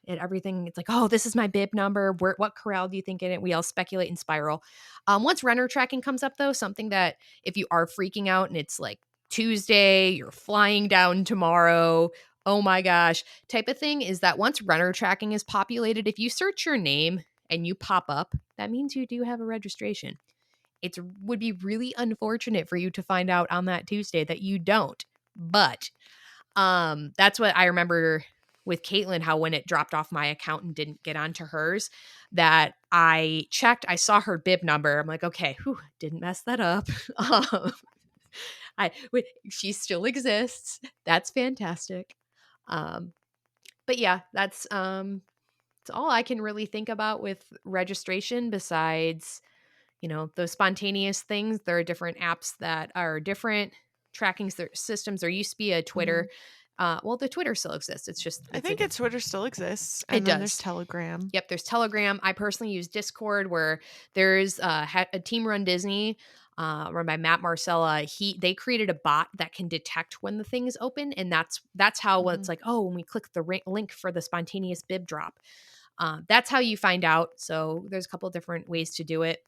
everything, it's like, oh, this is my bib number. What corral do you think in it? We all speculate and spiral. Once runner tracking comes up, though, something that if you are freaking out and it's like Tuesday, you're flying down tomorrow, oh my gosh, type of thing is that once runner tracking is populated, if you search your name and you pop up, that means you do have a registration. It would be really unfortunate for you to find out on that Tuesday that you don't. But that's what I remember with Kaitlin, how when it dropped off my account and didn't get onto hers, that I checked, I saw her bib number. I'm like, okay, didn't mess that up. um, she still exists. That's fantastic. But yeah, that's all I can really think about with registration besides, those spontaneous things. There are different apps that are different tracking systems. There used to be a Twitter. Mhm. Well, the Twitter still exists. I think it's Twitter still exists, it and then there's does. Telegram. Yep, there's Telegram. I personally use Discord, where there's a team run Disney, run by Matt Marcella. They created a bot that can detect when the thing is open, and that's how when it's Mhm. like, oh, when we click the link for the spontaneous bib drop, that's how you find out. So there's a couple different ways to do it,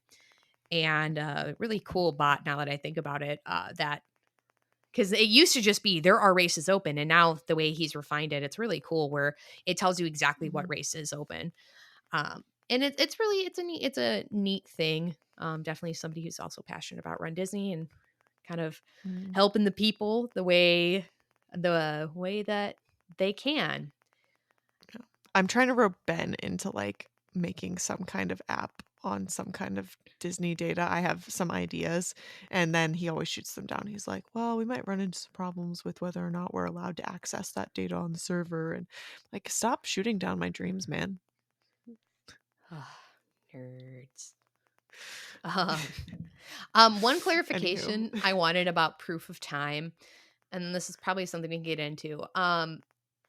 and really cool bot now that I think about it. That because it used to just be there are races open, and now the way he's refined it, it's really cool where it tells you exactly what Mhm. race is open. And it's a neat thing. Definitely somebody who's also passionate about Run Disney and kind of Mhm. helping the people the way that they can. I'm trying to rope Ben into like making some kind of app on some kind of Disney data. I have some ideas, and then he always shoots them down. He's like, "Well, we might run into some problems with whether or not we're allowed to access that data on the server." And like, stop shooting down my dreams, man. Nerds. Um, one Anywho. clarification I wanted about proof of time, and this is probably something we can get into.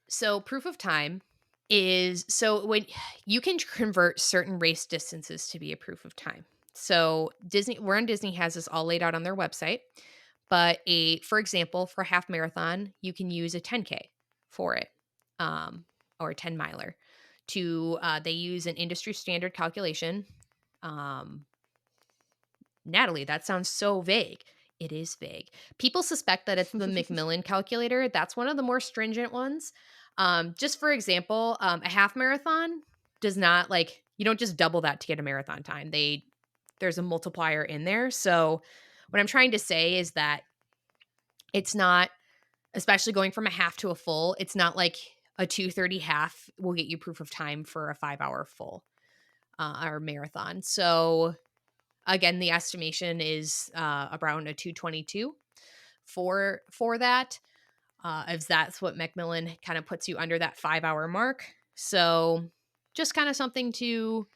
So proof of time is so when you can convert certain race distances to be a proof of time. So Disney has this all laid out on their website. But for example, for a half marathon, you can use a 10K for it, or a 10 miler. They use an industry standard calculation. Um, Natalie, that sounds so vague. It is vague. People suspect that it's the Macmillan calculator. That's one of the more stringent ones. Just for example, a half marathon does not you don't just double that to get a marathon time. There's a multiplier in there. So what I'm trying to say is that it's not, especially going from a half to a full, it's not like a 2:30 half will get you proof of time for a 5-hour full or marathon. So again, the estimation is around a 2:22 for that. As that's what Macmillan kind of puts you under that 5-hour mark. So just kind of something to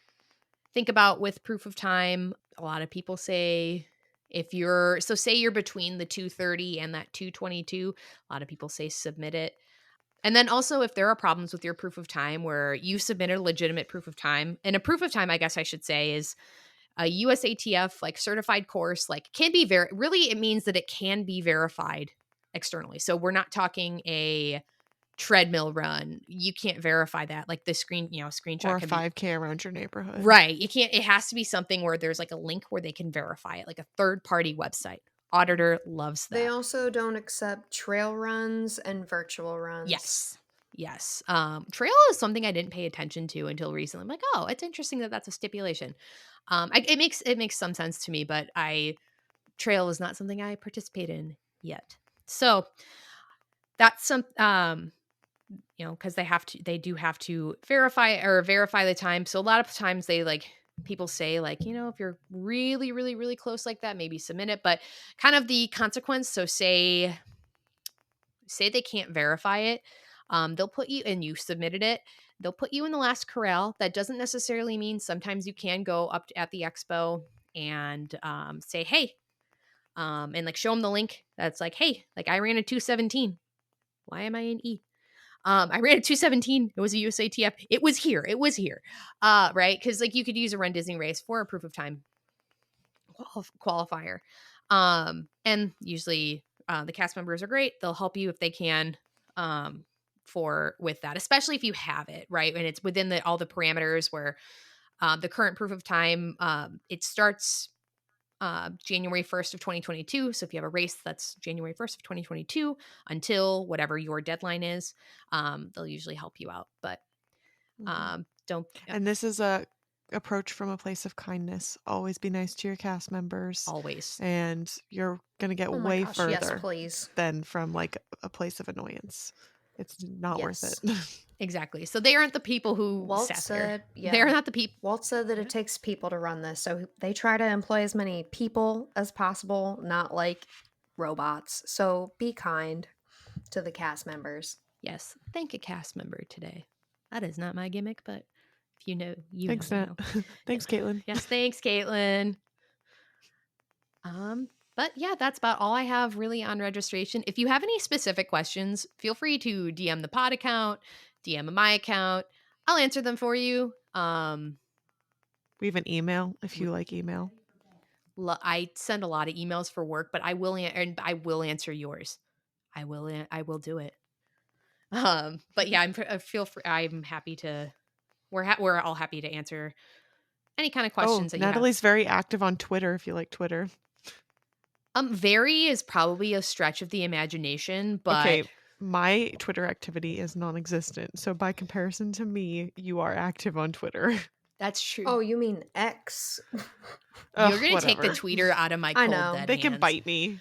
think about with proof of time. A lot of people say say you're between the 2:30 and that 2:22, a lot of people say submit it. And then also if there are problems with your proof of time where you submitted a legitimate proof of time, and a proof of time, I guess I should say, is a USATF certified course, can be really, it means that it can be verified externally. So we're not talking a treadmill run. You can't verify that. Like the screenshot Or a can be 5K around your neighborhood. right. You can't, it has to be something where there's a link where they can verify it, like a third party website. Auditor loves They that. also don't accept trail runs and virtual runs. Yes. Yes. Trail is something I didn't pay attention to until recently. I'm like, oh, it's interesting that that's a stipulation. It makes some sense to me, but trail is not something I participate in yet. So that's some because they do have to verify the time. So a lot of times they people say, like, if you're really, really, really close like that, maybe submit it. But kind of the consequence. So say they can't verify it. They'll put you, and you submitted it. They'll put you in the last corral. That doesn't necessarily mean sometimes you can go up at the expo and say, hey, and like show them the link. That's like, hey, like I ran a 2:17. Why am I in E? I ran a 2:17. It was a USATF. It was here. Right? Because like you could use a runDisney race for a proof of time qualifier. And usually the cast members are great. They'll help you if they can with that, especially if you have it, right? And it's within all the parameters where the current proof of time, it starts January 1st of 2022. So if you have a race that's January 1st of 2022 until whatever your deadline is, they'll usually help you out. But don't. And this is a approach from a place of kindness. Always be nice to your cast members. Always. And you're going to get Oh my way gosh, further yes, please. than from like a place of annoyance. It's not worth Yes. it. Exactly. So they aren't the people who Walt sat said, there. They're not the people. Walt said that it takes people to run this, so they try to employ as many people as possible, not like robots. So be kind to the cast members. Yes. Thank a cast member today. That is not my gimmick, but if you know, you Thanks, know. Nat. Thanks, Kaitlin. Yes, thanks, Kaitlin. But yeah, that's about all I have really on registration. If you have any specific questions, feel free to DM the pod account, DM my account. I'll answer them for you. We have an email if you like email. I send a lot of emails for work, but I will answer yours. I will do it. But yeah, I'm happy to. We're all happy to answer any kind of questions that you have. Natalie's very active on Twitter if you like Twitter. Very is probably a stretch of the imagination, but okay, my Twitter activity is non-existent. So by comparison to me, you are active on Twitter. That's true. Oh, you mean X? You're gonna take the tweeter out of my cold dead They hands. can bite me.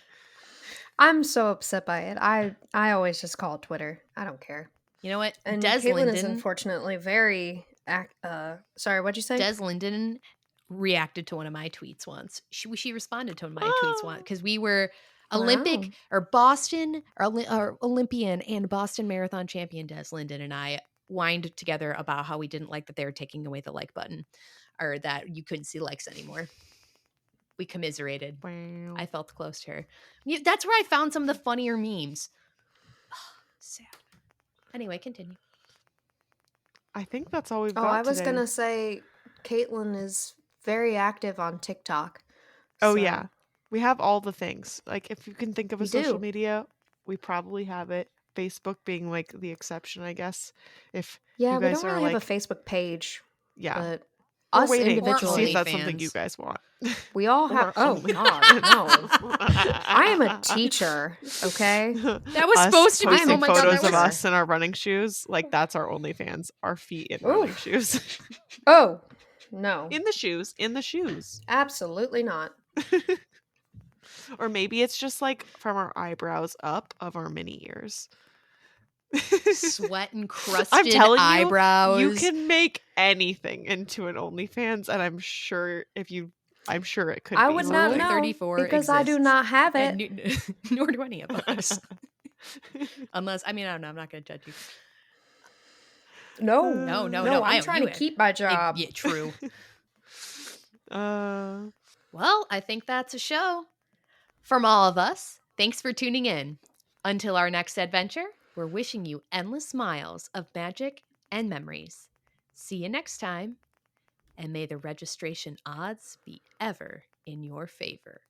I'm so upset by it. I always just call it Twitter. I don't care. You know what? And Des Kaitlin Linden is unfortunately very sorry, what'd you say? Des Linden reacted to one of my tweets once. She responded to one of my tweets once because we were Olympic or Boston or Olympian and Boston Marathon champion Des Linden and I whined together about how we didn't like that they were taking away the like button or that you couldn't see likes anymore. We commiserated. Wow. I felt close to her. That's where I found some of the funnier memes. Sad. Anyway, continue. I think that's all we've got I was today. gonna say Kaitlin is very active on TikTok. Oh, yeah. We have all the things. Like, if you can think of a We social do. media, we probably have it. Facebook being, like, the exception, I guess. If Yeah, you we guys don't are, really like... have a Facebook page. Yeah. But We're us waiting to individually... see if that's something you guys want. We all have... Oh, God, no. I am a teacher, okay? That was supposed to be posting so much photos that of was- us in our running shoes. Like, that's our OnlyFans. Our feet in running shoes. Oh, no. In the shoes. In the shoes. Absolutely not. Or maybe it's just like from our eyebrows up of our mini ears. Sweat encrusted I'm telling eyebrows. you can make anything into an OnlyFans, and I'm sure it could. I be would not something. know 34 because I do exists. not have it. And nor do any of us. Unless, I don't know. I'm not going to judge you. No. No. I'm trying to keep my job. Yeah, true. Uh, Well, I think that's a show. From all of us, thanks for tuning in. Until our next adventure, we're wishing you endless miles of magic and memories. See you next time, and may the registration odds be ever in your favor.